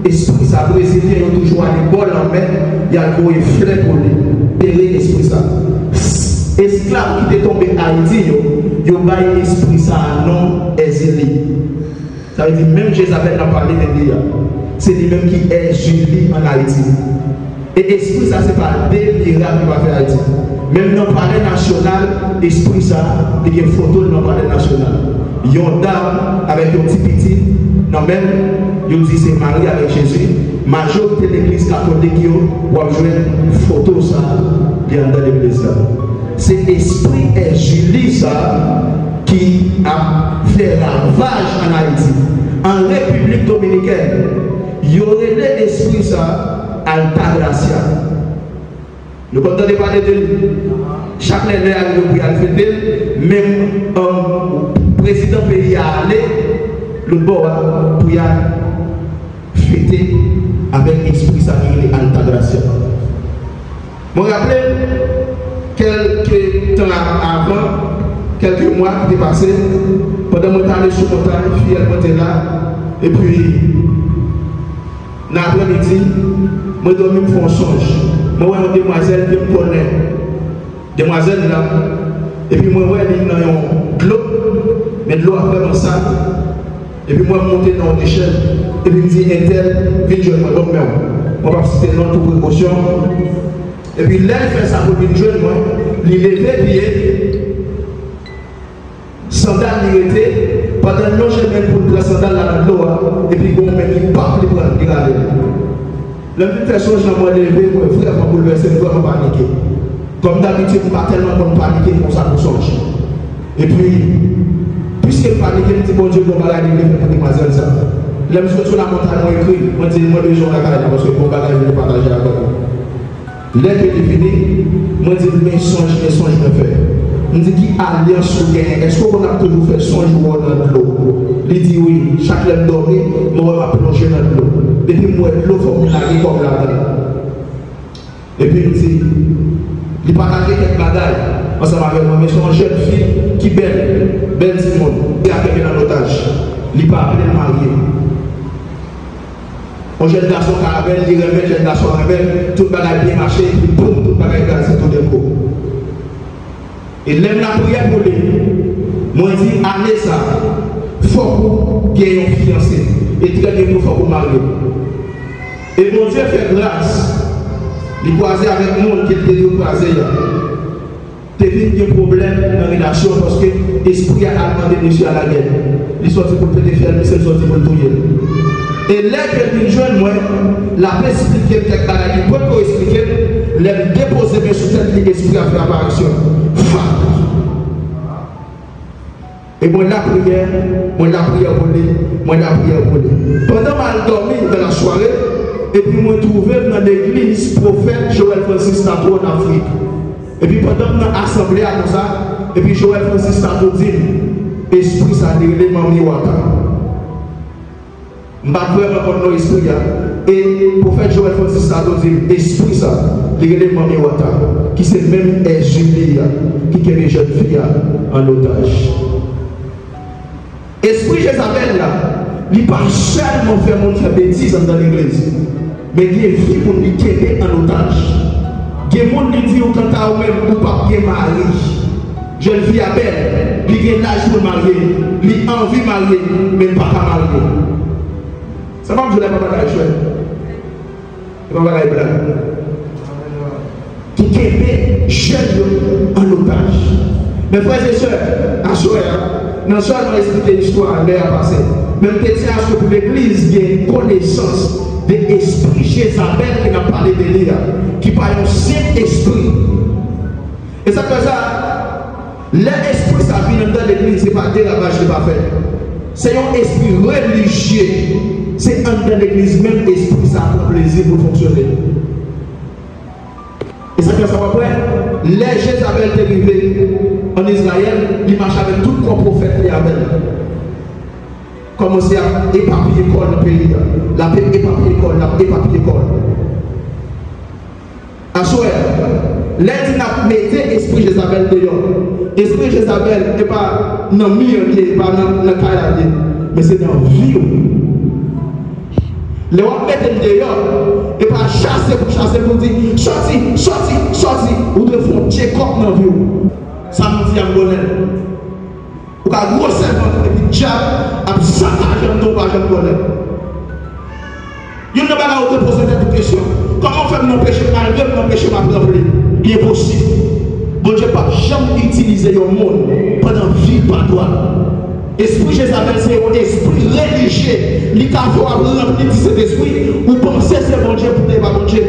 l'esprit ça brésilien, ils ont toujours allé bol en mer, il y a le fleur pour lui. L'esprit ça. Esclaves qui est tombé à Haïti, ils ont baillé l'esprit ça à nom exilé. Ça veut dire même Jézabel n'a parlé de lui. C'est lui-même qui est Julie en Haïti. Et l'esprit ça, c'est pas des miracles qui va faire Haïti. Même dans le palais national, l'esprit ça, il y a une photo dans le palais national. Il y a une dame avec un petit petit, non même, il dit c'est Marie avec Jésus. Majorité de l'église catholique, il y a une photo ça, dans l'église. C'est l'esprit et Julie ça qui a fait ravage en Haïti. En République dominicaine, il y aurait l'esprit ça. Altagracia. Nous entendons parler de lui. Chaque année, il a fêté, même le président pays a allé, le bord pour y fêter avec l'esprit sacré Altagracia. Je me rappelle, quelques temps avant, quelques mois qui étaient passés, pendant que je suis allé sur le montagne, je suis là, et puis, dans l'après-midi, je me dormi pour un songe. Je vois une demoiselle qui me connaît. Demoiselle là. Et puis moi, je vois de l'eau. Mais de l'eau a vraiment ça. Et puis moi, je monte dans l'échelle. Et puis je me dis, Intel, vite, je vais me dormir. Je vais citer notre précaution. Et puis là, il fait ça pour une jeune, moi. Il lève pied. Sandal, il était. Pendant que je vais pour le sandal dans l'eau. Et puis, il m'a dit, pas pour le regarder. La petite personne, je m'en levé, mon frère m'a bouleversé, je vais paniquer. Comme d'habitude, je ne pas tellement paniquer pour ça pour songe. Et puis, puisqu'il paniquait, je me dis, bon Dieu, bon bagage, il est pour demoiselle ça. Là, je suis sur la montagne, moi écrit, moi je dis, moi deux jours la carrière, parce que bon bagage, je vais partager avec vous. Là que j'ai fini, moi je dis, mes songes, je me fais. Je me dis, qui alliance ou gagne? Est-ce qu'on a toujours fait songe ou dans l'eau? Il dit oui, chaque lèvre dormir, moi je vais plonger dans l'eau. Et puis moi, l'eau, il faut me laguer comme là-dedans. Et puis il dit, il partage quelques bagages ensemble avec moi, mais c'est une jeune fille qui est belle Simone, qui a fait dans l'otage. Il n'a pas appelé le marié. Un jeune garçon caravelle, il remet, jeune garçon rebelle, tout le bagage bien marché, et puis boum, tout le bagage cassé, tout d'un coup. Et l'aime la prière pour lui. Moi, je dis, allez ça, il faut qu'il y ait un fiancé. Et très bien, il faut qu'on marie. Et mon Dieu fait grâce. Il croisait avec le monde qui était croisé. Tu as vu un problème dans la relation parce que l'esprit a demandé monsieur à la guerre. Il sorti pour le faire, il sorti pour le touiller. Et là, que je jeune, moi, la paix expliquer quelque chose, il peut pas expliquer, les déposer mes sous-têtes, l'esprit a fait apparition. Et moi, la prière pour lui, Pendant mal dormi dans la soirée, et puis moi, trouvé dans l'église prophète Joël Francis Tato en Afrique. Et puis pendant que nous assemblée comme ça, et puis Joël Francis Tato dit, esprit ça dit les mamie waka. Je ne sais pas comment nous esprit. Et le prophète Joël Francis Tato dit, esprit ça, les mamie waka, qui c'est même Julie, qui est les jeunes filles en otage. Esprit Jézabel là, il ne pas seulement faire mon faire bêtise dans l'église, mais il y a une fille pour lui quitter en otage. Il y a des gens qui disent quand tu as même pas bien marié. Jeune fille à belle, il y a l'âge pour marier, il a envie de marier, mais pas qu'à marier. Ça va me dire pas bagage chouette. C'est pas bagage blanc. Qui quitte jeune en otage. Mes frères et sœurs, à soir, non seulement expliquer l'histoire, mais à passer. Même que c'est à ce que l'église ait une connaissance de l'esprit Jézabel qui n'a parlé de lui, qui parle un Saint-Esprit. Et ça fait ça, l'esprit ça vient dans l'église, ce n'est pas des ravages qui va faire. C'est un esprit religieux. C'est dans l'église même l'esprit ça a un plaisir pour fonctionner. Et ça fait ça après, les Jézabel est arrivé. en Israël, il marche avec tout le prophète et avec. Commencer à éparpiller l'école dans le pays. La paix éparpiller l'école, la paix éparpiller l'école. À souhait, l'aide n'a mis l'esprit Jézabel dehors. L'esprit Jézabel n'est pas dans le mur, n'est pas dans le cas, mais c'est dans le vie. Les gens mettent dehors et pas chasser pour dire sorti, sorti, sorti. Ou de font check-up dans la vie. Ça me dit à me connaître. Ou qu'à gros servant et puis diable à 100 agents de pas jamais connaître. Il n'y a pas de poser cette question. Comment faire mon péché malgré mon péché m'a rempli? Il est possible. Bon Dieu pas jamais utiliser le monde pendant vie par toi. Esprit Jézabel, c'est un esprit religieux. Il faut avoir rempli de cet esprit ou penser que c'est bon Dieu pour ne pas bon Dieu.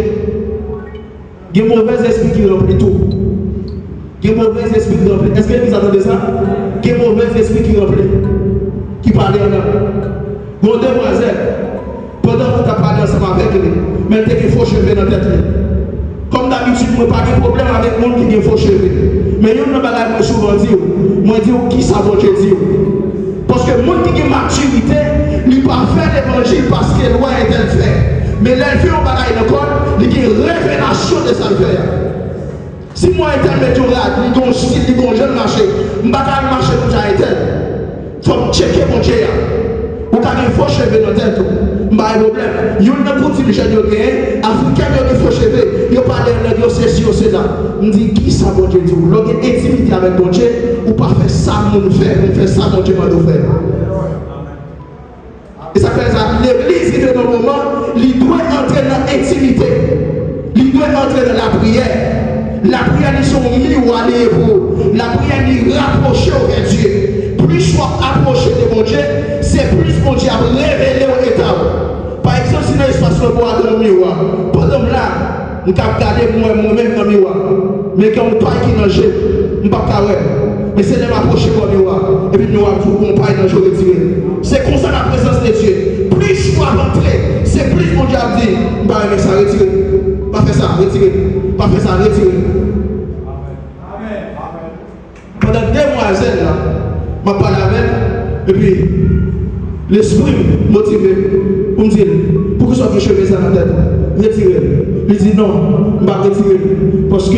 Il y a un mauvais esprit qui remplit tout. Il y a un mauvais esprit qui remplit. Est-ce que vous entendez ça? Il y a un mauvais esprit qui remplit. Qui parle en homme. Mon demoiselle, pendant que tu as parlé ensemble avec lui, mais tu as des faux cheveux dans la tête. Comme d'habitude, je n'ai pas de problème avec les gens qui ont des faux cheveux. Mais il y a un bagage que je souvent dit, moi je dis qui ça va Dieu dire. Parce que les gens qui ont maturité, ils ne pas faire l'évangile parce que loi est elle fait. Mais là, il fait un bagage encore, il y a une révélation de sa vie. Si moi intermédiaire, il y a un style, il y a un jeune marché, je ne vais pas marcher comme ça. Il faut checker mon Dieu. Ou quand il faut cheveux dans la tête, il y a un problème. Il y a un petit jeune africain qui a des faux cheveux, il parle de la ceci ou cela. Je dis qui ça, mon Dieu, dit. Lorsque intimité avec mon Dieu, ou pas faire ça, mon frère, on fait ça, mon Dieu, mon frère. Et ça fait ça. L'église, il est dans le moment, il doit entrer dans l'intimité. Il doit entrer dans la prière. La prière, ils sont miroirs pour. La prière, ils rapprochent avec Dieu. Plus je sois approché de mon Dieu, c'est plus mon Dieu a révélé au état. Par exemple, si dans l'espace de bois dans le miroir, pendant là, je vais regarder moi-même dans le miroir. Mais quand je parle qui est dans le jeu, je ne vais pas regarder. Mais c'est de m'approcher au miroir. Et puis, nous avons mon père dans le jeu retiré. C'est comme ça la présence de Dieu. Plus je sois rentré, c'est plus mon Dieu a dit, je ne vais pas ça retirer. Pas faire ça, retirer. Pas faire ça, retirer. Pendant 2 demoiselles là, je parle avec, et puis l'esprit motivé pour me dire, pourquoi ça fait cheveux ça dans la tête? Retirer. Il dit non, je ne vais pas retirer. Parce que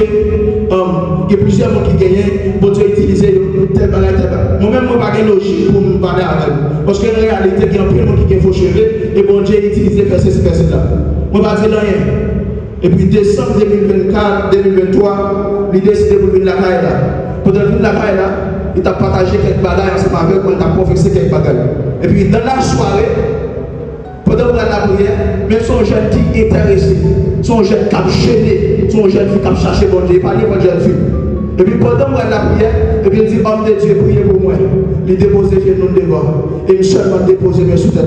il y a plusieurs gens qui gagnent, pour Dieu utiliser tel bagage, tel bagage. Moi-même, je n'ai pas de logique pour me parler avec vous. Parce qu'en réalité, il y a plein de gens qui ont faux cheveux, et bon Dieu utilise faire ceci, faire cela. Je ne vais pas dire rien. Et puis décembre 2024, 2023, il décide de venir la caille là. Pendant venir la caille là, il t'a partagé quelques bagages ensemble avec moi, il t'a professé quelques bagages. Et puis dans la soirée, pendant la prière, même son jeune qui est intéressé, son jeune qui a gêné, son jeune qui a cherché bon Dieu, il parle de jeune fille. Et puis pendant la prière, et puis il dit, homme de Dieu, priez pour moi. Il dépose les genoux devant. Et il seulement dépose mes sous tête.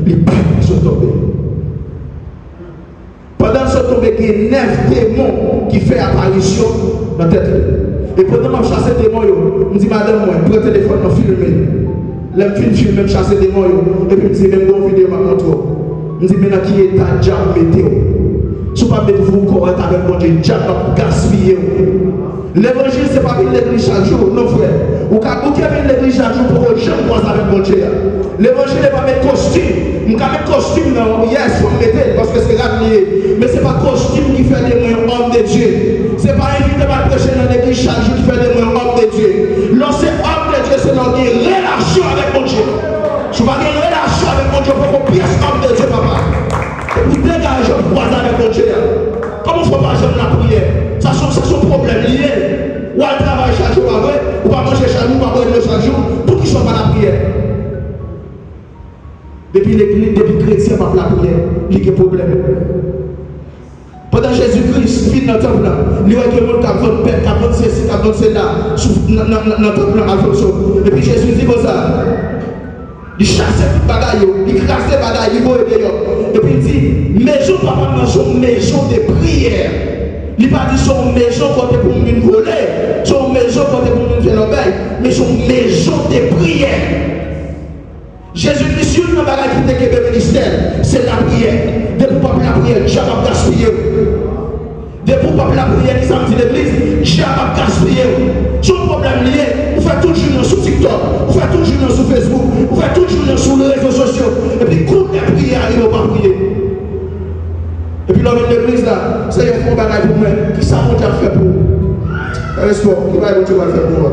Il bat, ils sont tombés. Pendant ce temps, il y a 9 démons qui font apparition dans la tête. Et pendant que je chasse les démons, je me dis, madame, moi, prends le téléphone, je filme. Je filme, je chasse les démons. Et puis je me dis, même dans la vidéo, je montre. Je me dis, maintenant, qui est ta diable météo? Si vous ne mettez vous correct avec mon Dieu, diable va gaspiller. L'évangile, ce n'est pas une l'église chaque jour, non, frère. Ou quand vous avez une l'église chaque jour pour que je me croise avec mon Dieu. L'évangile n'est pas mettre costume. Je vais mettre costume, non, yes, il faut mettre parce que c'est ramené. Mais ce n'est pas costume qui fait des moyens hommes de Dieu. Ce n'est pas invité à prêcher dans l'église chaque jour qui fait des moyens hommes de Dieu. Lorsque homme de Dieu, c'est dans une relation avec mon Dieu. Tu vas avoir une relation avec mon Dieu pour qu'on puisse homme de Dieu, papa. Et puis dégage, je croise avec mon Dieu. Comment il faut pas jeune la prière? Ça c'est son problème lié. Ou elle travaille chaque jour avec, ou pas manger chaque jour, ou pas boire chaque jour, pour qu'il ne soit pas la prière. Depuis l'église, depuis le chrétien, pas la prière, il y a un problème. Pendant Jésus-Christ, il dans le temple, il y a des gens qui ont fait père, qui ont fait ceci, qui ont fait cela, dans le temple, et puis Jésus dit comme ça. Il chasse les bagailles, il crasse les bagailles, il va aider. Et puis il dit, maison, papa, dans son maison de prière. Il n'a pas dit son maison côté pour nous voler, son maison côté pour nous faire l'obéir, mais son maison de prière. Jésus-Christ, une bagaille qui était le ministère, c'est la prière. Dès le peuple la prière, jamais gaspillé. Depuis le peuple a prié les samedis l'église, j'ai pas gaspillé. Son problème lié, vous faites tout le jour sur TikTok, vous faites tout le jour sur Facebook, vous faites tout le jour sur les réseaux sociaux. Et puis, quand les prières arrivent, on va prier. Et puis, l'homme de l'église là, c'est un bon bagage pour moi. Qui ça mon Dieu fait pour vous? Respect, qui va être faire pour moi?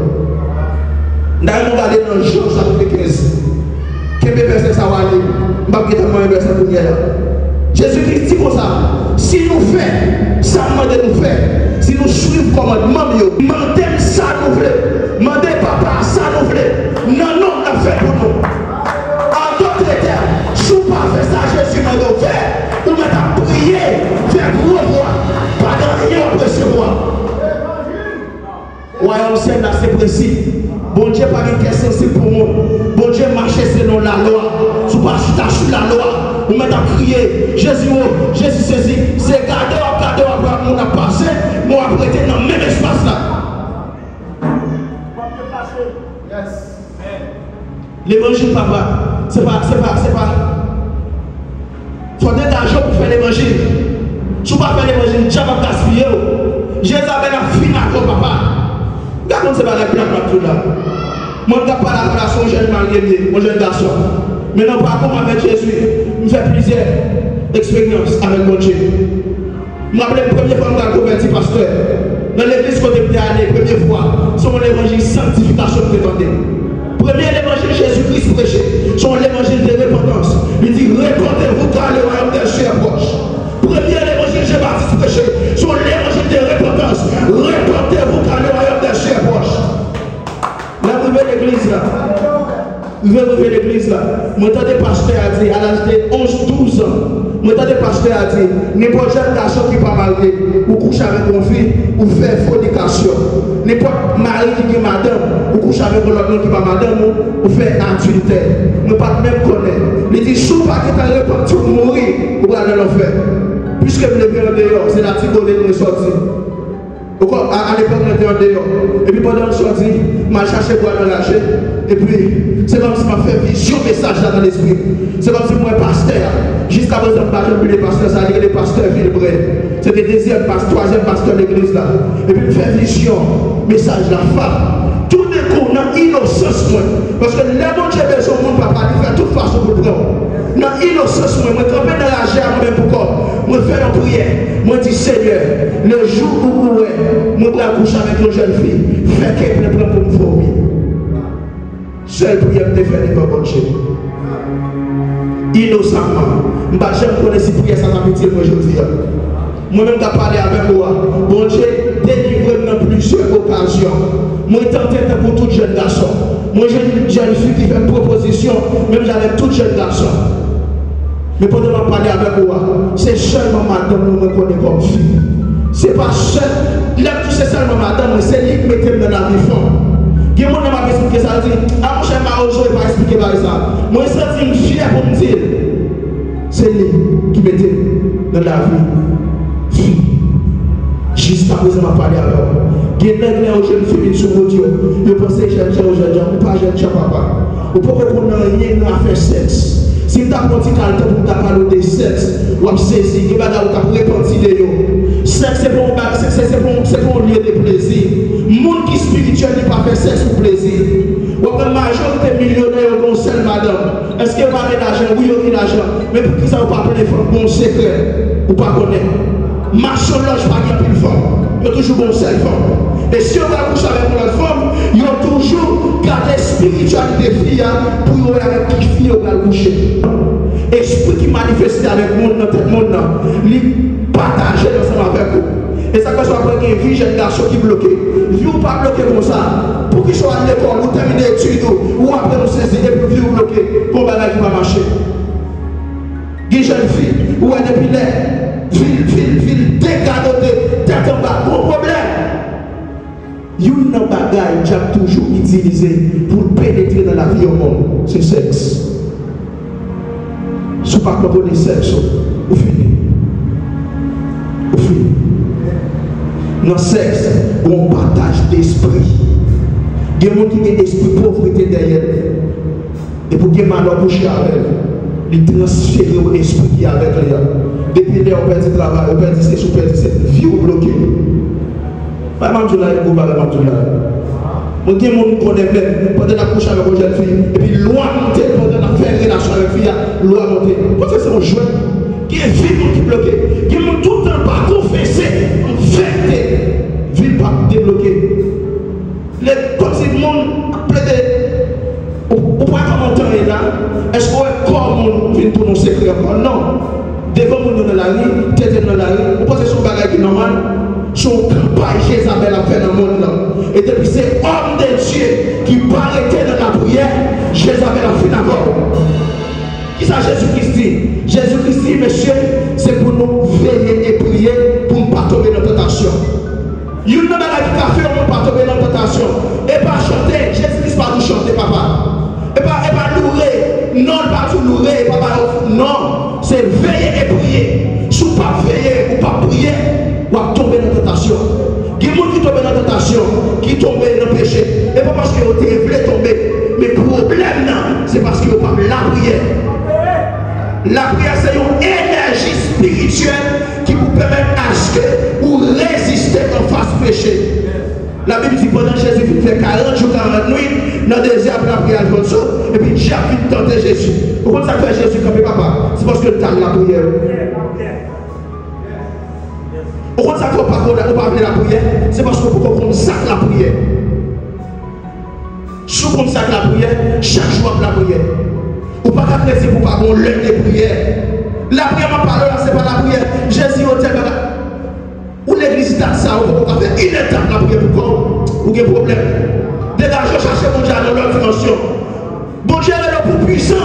Nous allons regarder dans Jean chapitre 15. Quel verset ça va aller? Je ne vais pas tellement un verset pour hier. Jésus-Christ dit comme ça. Si nous faisons, ça nous nous fait. Si nous suivons le commandement, demandez ça nous voulons. Demandez papa, ça nous voulons. Non, non, on a fait pour nous. En d'autres termes, si vous ne faites pas ça, Jésus m'a dit faire. Vous mettez à prier, faire gros voix. Pas de rien pour recevoir. Royaume Saint, là, c'est précis. Bon Dieu, pas une question, c'est pour moi. Bon Dieu, marcher selon la loi. Si vous ne passez pas sur la loi, vous mettez à prier. Jésus, Jésus saisi. C'est cadeau, après on a passé. Moi, après, été dans le même espace là. L'évangile, papa, c'est pas. Faut dégager pour faire l'évangile. Si vous ne faites pas l'évangile, Dieu va gaspiller. Jésus a fini à ton papa. Regardez, c'est pas la blague tout là. Moi, je ne pas la relation jeune marié, mon jeune garçon. Maintenant, par contre, avec Jésus, je fais plusieurs expériences avec mon Dieu. Je me rappelle la première fois que je suis converti pasteur. Dans l'église que je suis allé, la première fois, c'est mon évangile sanctification prétendue. Premier évangile Jésus-Christ prêché, c'est l'évangile de repentance. Il dit répandez-vous car le royaume des cieux est proche. Premier évangile Jean-Baptiste prêché, c'est l'évangile de repentance. Répandez-vous car le royaume des cieux est proche. La nouvelle église là. Nouvelle église là. Moi, j'ai des pasteurs à dire, à l'âge de 11-12 ans, moi, j'ai des pasteurs à dire, n'importe quel garçon qui n'est pas marié, ou couche avec mon fils, ou fait fornication. N'importe mari qui est madame, ou couche avec l'autre qui n'est pas madame, ou fait adultère. Moi, pas même connaître. Il dit, si vous pas qui t'a répandu pour mourir, vous allez l'enfer. Puisque vous levez en dehors, c'est la petite donnée qui est sortie. À l'époque, on était en dehors. Et puis pendant que je suis sorti, je m'ai cherché pour aller lâcher. Et puis, c'est comme si je m'a fait vision message là dans l'esprit. C'est comme si moi, pasteur, jusqu'à présent, je n'ai pas les pasteurs, ça dit les pasteurs Villebray. C'était deuxième pasteur, troisième pasteur de l'église là. Et puis, je fais vision, message la femme. Tout d'un coup, dans l'innocence, moi. Parce que les gens qui ont besoin de mon papa, ils font de toute façon pour le prendre. Dans l'innocence, moi, je trempe dans la chair, moi-même pour quoi. Moi, je fais une prière. Moi, je dis, Seigneur, le jour où moi, je vais coucher avec une jeune fille, fais qu'elle me prenne pour me vomir. Seule prière que je fais n'est pas bonne chez innocemment. Je ne sais pas si prière ça m'a pitié aujourd'hui. Moi-même, je parlé avec moi. Bon Dieu, délivre-moi dans plusieurs occasions. Moi, je tentais pour tout jeune garçon. Moi, j'ai une jeune fille qui fait une proposition, même j'avais tout jeune garçon. Mais pendant que je parle avec moi, c'est seulement madame que je me connais comme fille. C'est pas seul. Là, c'est seulement madame, c'est lui qui mettait dans la vie femme. Il y a des gens qui m'ont expliqué ça, dit, ah mon cher Marojo, il va expliquer ça. Moi, je suis une fière pour me dire, c'est lui qui mettait dans la vie fille. Jusqu'à présent, je parle avec vous. Il y a des gens qui ont jeunes filles sur l'audio. Ils pensent que jeune gens, ou pas jeune gens, papa. Ou pourquoi qu'on n'a rien à faire sexe. Si vous avez un petit calme pour parler de sexe, vous avez saisi, vous avez répandu de vous. Sexe, c'est pour un lieu de plaisir. Le monde qui est spirituel n'est pas fait sexe pour plaisir. Vous avez une majorité millionnaire ou seul madame. Est-ce que vous avez de l'argent? Oui, vous avez de l'argent. Mais pour qui ça vous pas appeler les femmes? Bon secret. Ou pas connaître. Marche loge pas qu'il y a plus de femmes. Il y a toujours bon seul femme. Et si on va coucher avec une femme, il y a toujours gardé spiritualité fille pour y aller avec qui fille on va coucher. Esprit qui manifeste avec le monde dans tout le monde, il partage ensemble avec vous. Et ça, quand on a une vie, j'ai un garçon qui est bloqué. Vie ou pas bloqué comme ça. Pour qu'il soit à l'école, ou terminer l'étude, ou après nous saisir, et puis vie ou bloqué, pour bagage qui va marcher. Une jeune fille, ou elle depuis là, ville dégadoté, tête en bas, gros problème. Une bagaille qui a toujours utilisé pour pénétrer dans la vie au monde, c'est le sexe. Si vous ne comprenez pas le sexe, vous finissez. Vous finissez. Dans le sexe, on partage d'esprit. Il y a des gens qui ont un esprit de pauvreté derrière. Et pour qu'ils malheur coucher avec eux, ils transfèrent l'esprit qui est avec eux. depuis là, on perd du travail, on perd du séjour, on perd du vie bloquée. Pas mal de gens qui ont pas mal de gens. Mon Dieu, mon connaît même, pendant la couche avec une jeune fille, et puis loi montée, pendant la faire relation avec une fille, loi montée. Parce que c'est un jouet qui est vie qui est bloqué, qui est tout le temps pas confessé, en vérité, vie pas débloquée. Comme si le monde plaidait, ou pas comment on est là, est-ce qu'on est comme on vient pour nos secrets encore? Non. Devant mon dans la rue, tête dans la rue, on pense que son bagage qui est normal. Son campagne Jézabel a fait dans le monde là. Et depuis c'est homme de Dieu qui paraît dans la prière, Jézabel a fait d'abord. Qui ça Jésus-Christ dit? Jésus-Christ dit, monsieur, c'est pour nous veiller et prier pour ne pas tomber dans la tentation. Il y a une bagage qui a fait pour ne pas tomber dans la tentation. Et pas chanter, Jésus-Christ pas nous chanter, papa. Et pas louer, non, pas tout louer, papa. Non, c'est veiller et prier. Si vous ne pas veiller ou pas prier, ou à tomber dans la tentation. Il y a des gens qui tombent dans la tentation, qui tombent dans le péché. Et pas parce qu'ils ont voulu tomber. Mais le problème, c'est parce qu'ils n'ont pas la prière. La prière, c'est une énergie spirituelle qui vous permet d'acheter ou résister en face péché. La Bible dit pendant Jésus fait 40 jours, 40 nuits, dans le désert, la prière, et puis j'ai envie de tenter Jésus. Pourquoi ça fait Jésus comme papa? C'est parce que tu as la prière. Pourquoi ça ne peut pas appeler la prière? C'est parce que pour qu'on consacre la prière. Si on consacre la prière, chaque jour la prière. Ou pas qu'à plaisir pour pas qu'on lève les prières. La prière, ma parole, c'est pas la prière. Jésus, au terme, ou l'église date ça, on peut faire une étape la prière pour quoi? Ou quel problème? Dégagez, cherchez mon Dieu dans leur dimension. Bon Dieu est le plus puissant.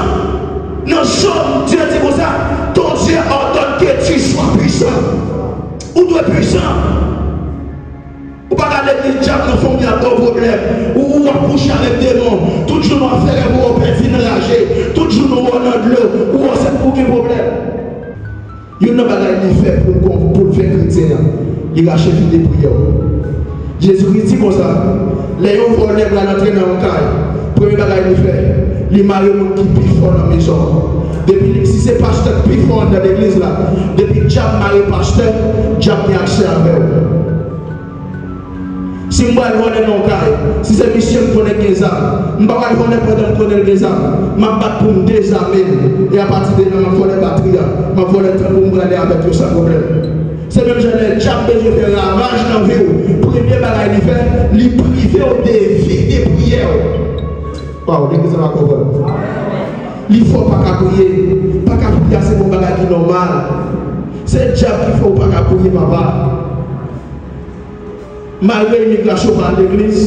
Dans Somme, Dieu dit comme ça, ton Dieu ordonne que tu sois puissant. Ou tu es puissant. Ou pas qu'à l'église, diable, dans fond, il y a un problème. Ou à coucher avec des démons. Tout jour, nous allons faire pour perdre enragé. Tout jour, nous allons dans de l'eau. Ou on sait pour quel problème. Il y a une bagaille qui fait pour le faire chrétien. Il a acheté des prières. Jésus-Christ dit comme ça. Les gens vont aller l'entrée dans le caille. Premier bagaille qu'il fait. Il marie le monde qui est plus fort dans la maison. Depuis, si c'est pasteur plus fort dans l'église là, depuis que Diable marie pasteur, Diable a accès avec eux. Si moi je connais mon cas, si c'est Michel qui connaît les âmes, je ne vais pas connaître les âmes, je vais battre pour me désarmer. Et à partir de là, je vais faire les batteries, je vais faire les temps pour me aller avec eux sans problème. C'est même que Diable besoin de faire ravage dans la vie. Premier bagage qu'il fait, il prive des vies, des prières. Wow, l'église va comprendre. Il ne faut pas prier. Pas prier, c'est mon bagage qui est normal. C'est le diable qu'il ne faut pas prier, papa. Malgré l'immigration par l'église,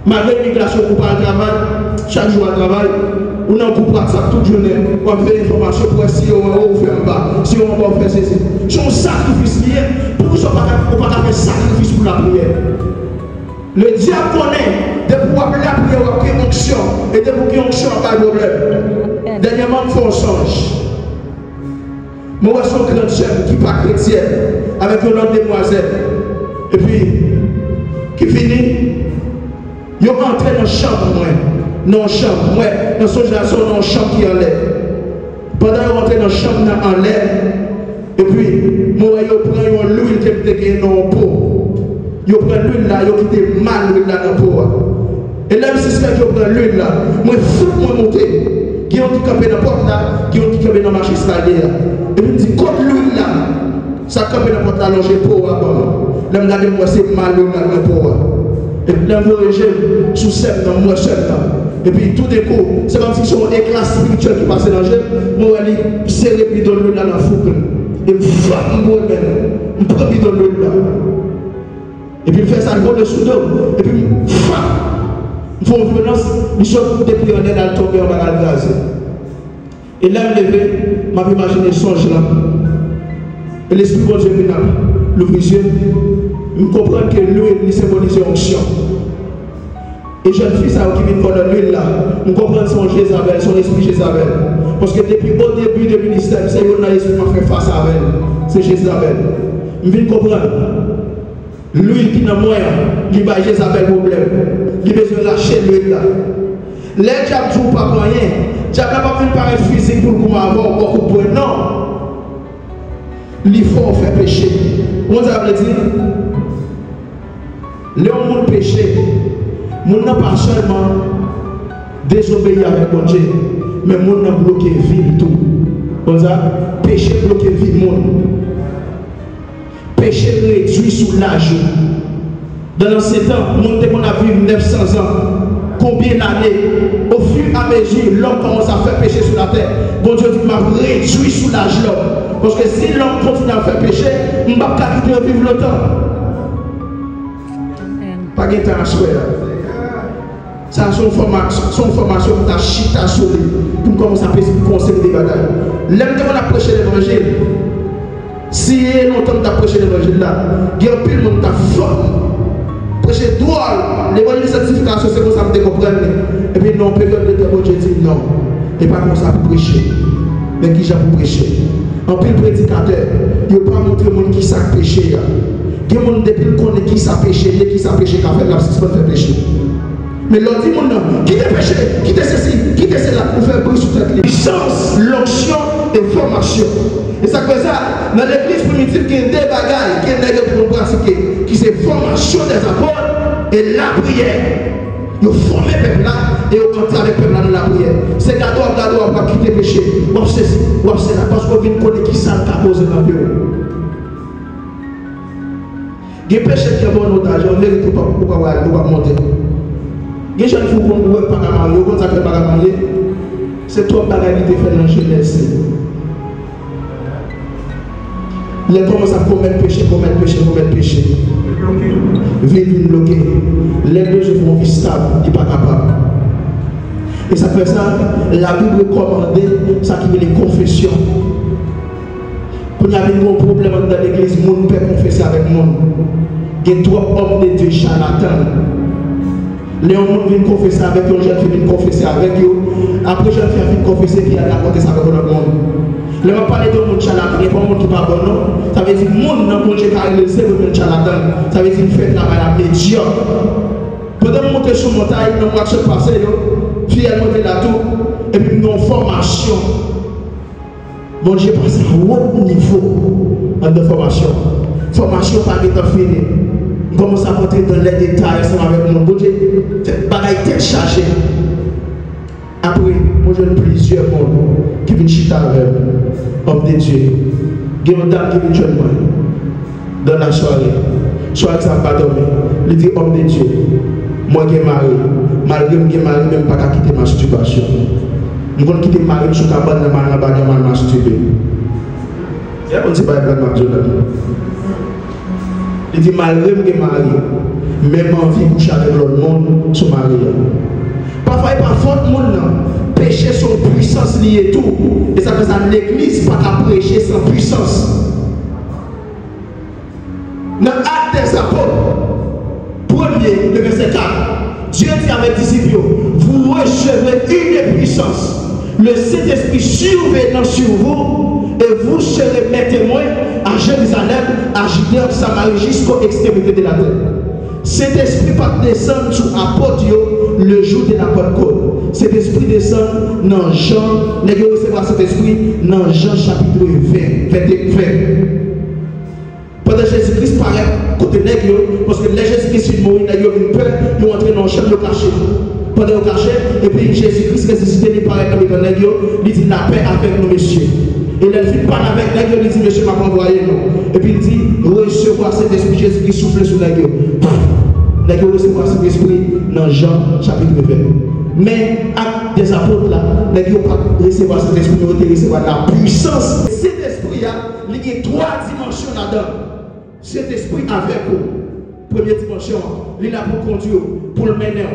malgré l'immigration pour pas le travail, chaque jour à travail, on a un coup de ça toute journée. On fait l'information pour si on va faire un bas, si on va faire ceci. C'est un sacrifice lié. Pour nous, on ne peut pas faire sacrifice pour la prière. Le diable connaît de pouvoir appeler la prière après onction et de pour qu'il onction pas de problème. Dernièrement, il faut un songe. Moi, je suis un grand jeune qui n'est pas chrétien avec une autre demoiselle. Et puis, qui finit, ils sont entrés dans la chambre, dans la chambre, dans son génération, dans la chambre qui est en l'air. Pendant qu'ils sont entrés dans la chambre en l'air, et puis, moi, ils prennent l'huile qui est dans la peau. Ils prennent l'huile là, ils quittent mal l'huile là dans la peau. Et là, si c'est qu'ils prennent l'huile là, moi, fou, moi, monter. Qui ont dit camper dans la porte là, qui ont dit camper dans le marché stadier. Et puis, ils disent, contre l'huile là, ça camper dans la porte là, longer peau là-bas. Là, je moi c'est mal dans le peau. Et puis, là, je régime sous scène dans moi seul là. Et puis, tout d'un coup, c'est comme si c'est un éclat spirituel qui passait dans le jeu. Moi, je suis serré puis dans l'huile là dans la fougue. Et je frappe moi-même. Je prends puis dans l'huile là. Et puis, il fait ça, il va dessous d'eau. Et puis, il frappe. Il faut une violence, il sort depuis on est dans le tomber en bas de gaz. Et là, je me levé, je m'imagine songe là. Et l'esprit de Dieu vient l'ouvrir les yeux. Je comprends que l'huile symbolise l'onction. Et jeune fille ça qui vient dans l'huile là, je comprends son Jézabel, son esprit Jézabel. Parce que depuis au début du ministère, c'est l'esprit qui m'a fait face à elle. C'est Jézabel. Je viens comprendre. L'huile qui est dans moi, il va Jézabel problème. Il a besoin de lâcher l'huile là. Les diables ne jouent pas pour rien. Les diables n'a pas fait pareil physique pour le coup avant, beaucoup pour non. l'effort fait péché. On ça veut dire, le monde péché, mon n'a pas seulement désobéi avec mon Dieu, mais mon n'a bloqué vie tout. On ça, péché bloqué vie monde. Péché réduit sous l'âge. Dans ces temps, mon démon a vécu 900 ans. Combien d'années? Au fur et à mesure, l'homme commence à faire péché sur la terre. Bon Dieu dit, m'a réduit sous l'âge l'homme. Parce que si l'homme continue à faire péché, je ne vais pas quitter vivre longtemps. Pas de temps à souhait. Ça, c'est une formation pour ta chita sur lui. Pour commencer à penser conseiller des bagages. L'homme qui a prêché l'évangile. Si longtemps tu as prêché l'évangile là, il y a plus de monde qui a faute. Prêcher droit, l'évangile de sanctification, c'est comme ça que tu comprends. Et puis non, période de temps, Dieu dit non. Et pas comme ça pour prêcher. Mais qui j'ai pour prêcher? En plus, le prédicateur, il ne peut pas montrer le monde qui sait pécher. Il y a des gens depuis qu'on est qui sait pécher, qui sait pécher, qui a fait la suspens de pécher. Mais l'on dit, non, qui te péché, qui te ceci, qui te cela, pour faire bruit sur cette puissance, l'onction et formation. Et ça fait ça, dans l'église primitive, il y a des bagailles qui est pour pratiquer, qui c'est formation des apôtres et la prière. Ils forment le peuple là et ils cantent avec le peuple là dans la prière. C'est gâteau, on va quitter le péché. On sait ceci, on sait là, parce qu'on vient de connaître qui ça a posé dans le bureau. Il y a des péchés qui ont bon otage, on ne mérite pas monter. Il y a des gens qui ne peuvent pas marier, on ne peut pas marier. C'est toi qui as fait dans la jeunesse. Les commencent à commettre péché. Vie bloquée. Les deux se font vie stable, ils ne sont pas capables. Et ça fait ça, la Bible recommande ça qui veut les confessions. Quand il y a un problème dans l'église, le monde peut confesser avec le monde. Il y a trois hommes de Dieu charlatans. Les hommes viennent confesser avec eux, les jeunes filles viennent confesser avec eux. Après, les jeunes filles viennent confesser qu'il y a raconté ça avec le monde. Le monde parle de monde charlatan, il n'y a pas de monde qui parle bon nom. Ça veut dire que le monde n'a pas de c'est le monde charlatan. Ça veut dire qu'il fait travail à médiocre. Pendant monter sur la montagne, nous marchons passer, puis elle monte là tout, et puis nous avons formation. Bon, j'ai passé à un haut niveau de formation. Formation par étant finie. On commence à rentrer dans les détails ensemble avec mon Dieu. C'est bagaille tête chargée. Après, moi j'ai plusieurs mondes qui viennent chiter avec homme de Dieu. Il y a une dame qui vient jouer moi dans la soirée. Soirée ça va pas dormir. Il dit homme de Dieu. Moi qui suis marié, malgré que je suis marié, même pas qu'à quitter ma masturbation. Je vais quitter ma mariée, je suis capable de me masturber. Il y a un petit peu de McDonald's. Il dit malgré que je suis marié, même envie de coucher avec l'autre monde, je suis marié. Parfois, il n'y a pas faute de monde. Péché sans puissance liée tout. Et ça fait ça, l'église pas qu'à prêcher sans puissance. Dans l'acte des apôtres, premier, le verset 4, Dieu dit avec les disciples, vous recevrez une puissance. Le Saint-Esprit survenant sur vous, et vous serez mes témoins à Jérusalem, à Judée, en Samarie, jusqu'aux extrémités de la terre. Cet-esprit va descendre sur l'apôtre le jour de la Pentecôte. Cet esprit descend dans Jean, les gens recevront cet esprit dans Jean chapitre 20. Pendant que Jésus-Christ paraît côté nègre, parce que les Jésus-Christ est mort, ils ont peur, ils ont entré dans le champ de caché. Pendant le cachet, et puis Jésus-Christ ressuscité, il paraît comme un nègre, il dit la paix avec nos messieurs. Et il dit pas avec nègre, il dit monsieur m'a envoyé nous. Et puis il dit recevoir cet esprit Jésus-Christ souffle sur nègre. Nègre recevoir cet esprit dans Jean chapitre 20. Mais acte des apôtres là, nègre pas recevoir cet esprit, mais recevoir la puissance. Cet esprit là, il y a trois dimensions là-dedans. Cet esprit avec vous. Première dimension, il est là pour conduire, pour le mener.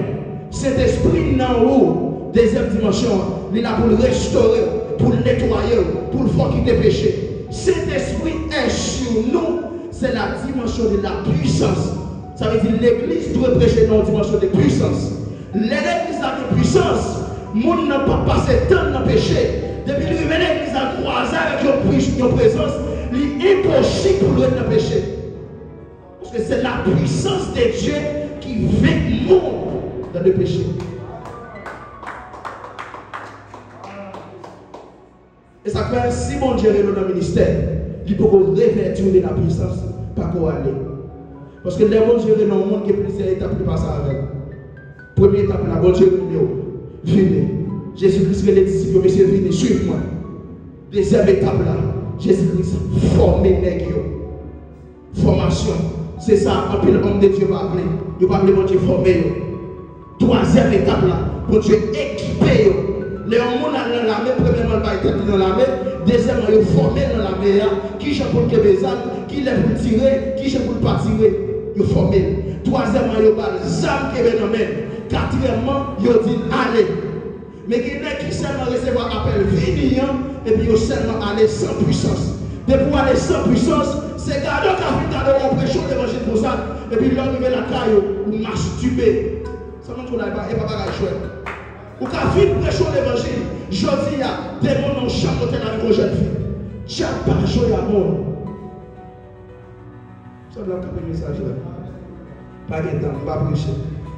Cet esprit en haut, deuxième dimension, il est là pour le restaurer, pour le nettoyer, pour le faire quitter péché. Cet esprit est sur nous, c'est la dimension de la puissance. Ça veut dire l'église doit prêcher dans la dimension de puissance. L'église a de puissance, le monde n'a pas passé tant dans le péché. Depuis que l'église a croisé avec your présence, il est impossible pour le péché. Parce que c'est la puissance de Dieu qui fait le monde dans le péché. Et ça fait si bon Dieu est dans le ministère, il peut révertir de la puissance, pas qu'on aller. Parce que les bons Dieu dans le monde qui est plusieurs étapes qui passent avec. Première étape, la bonne Dieu, venez. Jésus-Christ, les disciples, monsieur, venez, suivez-moi. Deuxième étape là, Jésus-Christ, former les gens. Formation. C'est ça, en pile homme de Dieu va appeler. Il va appeler mon Dieu former. Troisième étape là, mon Dieu équiper. Les hommes dans l'armée, premièrement, il va être dans l'armée. Deuxièmement, il former dans l'armée. Qui j'ai pour le Québécois, qui l'a pour tirer, qui j'ai pour pas tirer. Il former. Troisièmement, il va les âmes qui viennent dans la main. Quatrièmement, il dit allez. Mais il y en a qui seulement recevoir appel venir et puis ils seulement aller sans puissance. De pour aller sans puissance, c'est gardons qu'à finir de prêcher l'évangile pour ça. Et puis l'homme met la caille ou masturber. Ça montre qu'on n'a pas et pas chouette. Ou qu'à finir prêcher l'évangile, je dis à des gens en chambre avec une jeune fille. Tiens pas jouer à monde. Ça doit être un message là. Pas de temps, on va prêcher.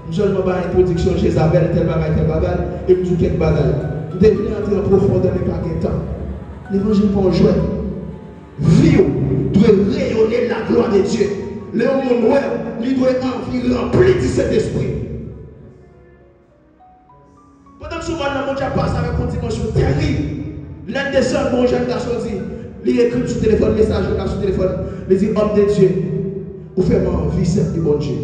Je ne vais pas une production chez Isabelle, tel bagage, et puis tout quelques bagages. Vous devez entrer en profondeur, mais pas de temps. L'évangile pour jouer. Vie doit rayonner la gloire de Dieu. Le monde, il doit être rempli de cet esprit. Pendant que souvent, le monde passe avec une dimension terrible. L'un des seuls bons jeunes garçons dit, il écrit sur le téléphone, message sur le téléphone, il dit, homme de Dieu, vous faites envie, c'est du bon Dieu.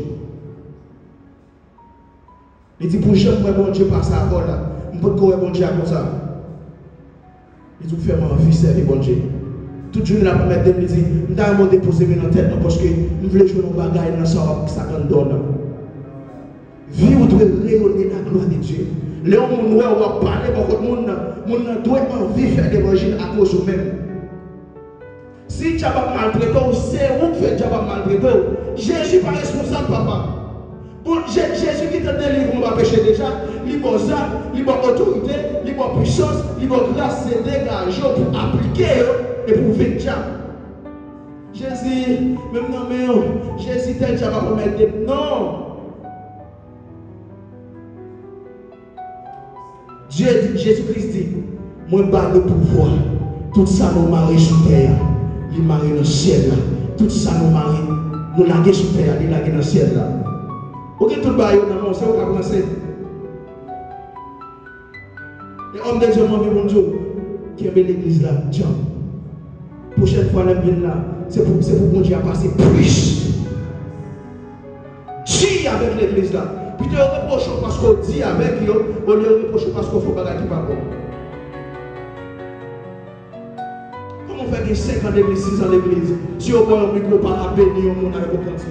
Il dit, pour jamais, bon Dieu passe à la là. Je ne peux pas bon Dieu comme ça. Il dit, vous faites envie, c'est du bon Dieu. Tout le monde a pas mettre il dit, je vais déposer dans la tête parce que nous voulons jouer nos bagages dans ça qu'on donne. Vie où doit rayonner la gloire de Dieu. Les gens qui va parler, beaucoup de monde doit envie de faire l'évangile à cause de même. Si tu as pas maltraité, c'est où que tu as pas maltraité. Jésus n'est pas responsable, papa. Bon, Jésus qui te délivre, on va pécher déjà. Il y a ça, il y a autorité, il y a puissance, il y a grâce, c'est dégagé pour appliquer et pour vivre. Jésus, même non, mais Jésus t'a déjà pas promettre. Non. Jésus-Christ dit, moi, je le pouvoir. Tout ça nous marie sur terre. Il marie dans le ciel là. Tout ça nous marie. Nous laguer sur terre, il laguer dans le ciel là. Ok, tout le bail dans mon cerveau, on va commencer. Les hommes de Dieu m'ont vu mon Dieu qui aime l'église là. Tiens, prochaine fois, là, c'est pour mon Dieu à passer plus. Dis avec l'église là. Puis tu reproches parce qu'on dit avec eux, on lui reproche parce qu'on fait bagarre qui va bon. Comment faire que 5 ans d'église, 6 ans d'église, si on voit un micro par la béni, on a un peu cancer.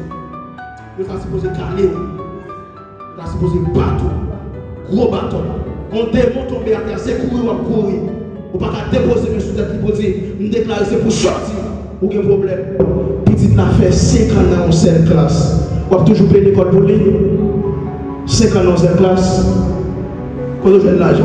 Il faut supposer caler. Il faut supposer bateau. Gros bâton. On démonte tomber à terre, c'est courir ou courir. On ne peut pas déposer mes sous-têtes pour dire, on déclare c'est pour sortir. Aucun problème. Petite n'a fait 5 ans dans une seule classe. On va toujours payer l'école pour lui. 5 ans dans une classe. Quand on fait de l'argent.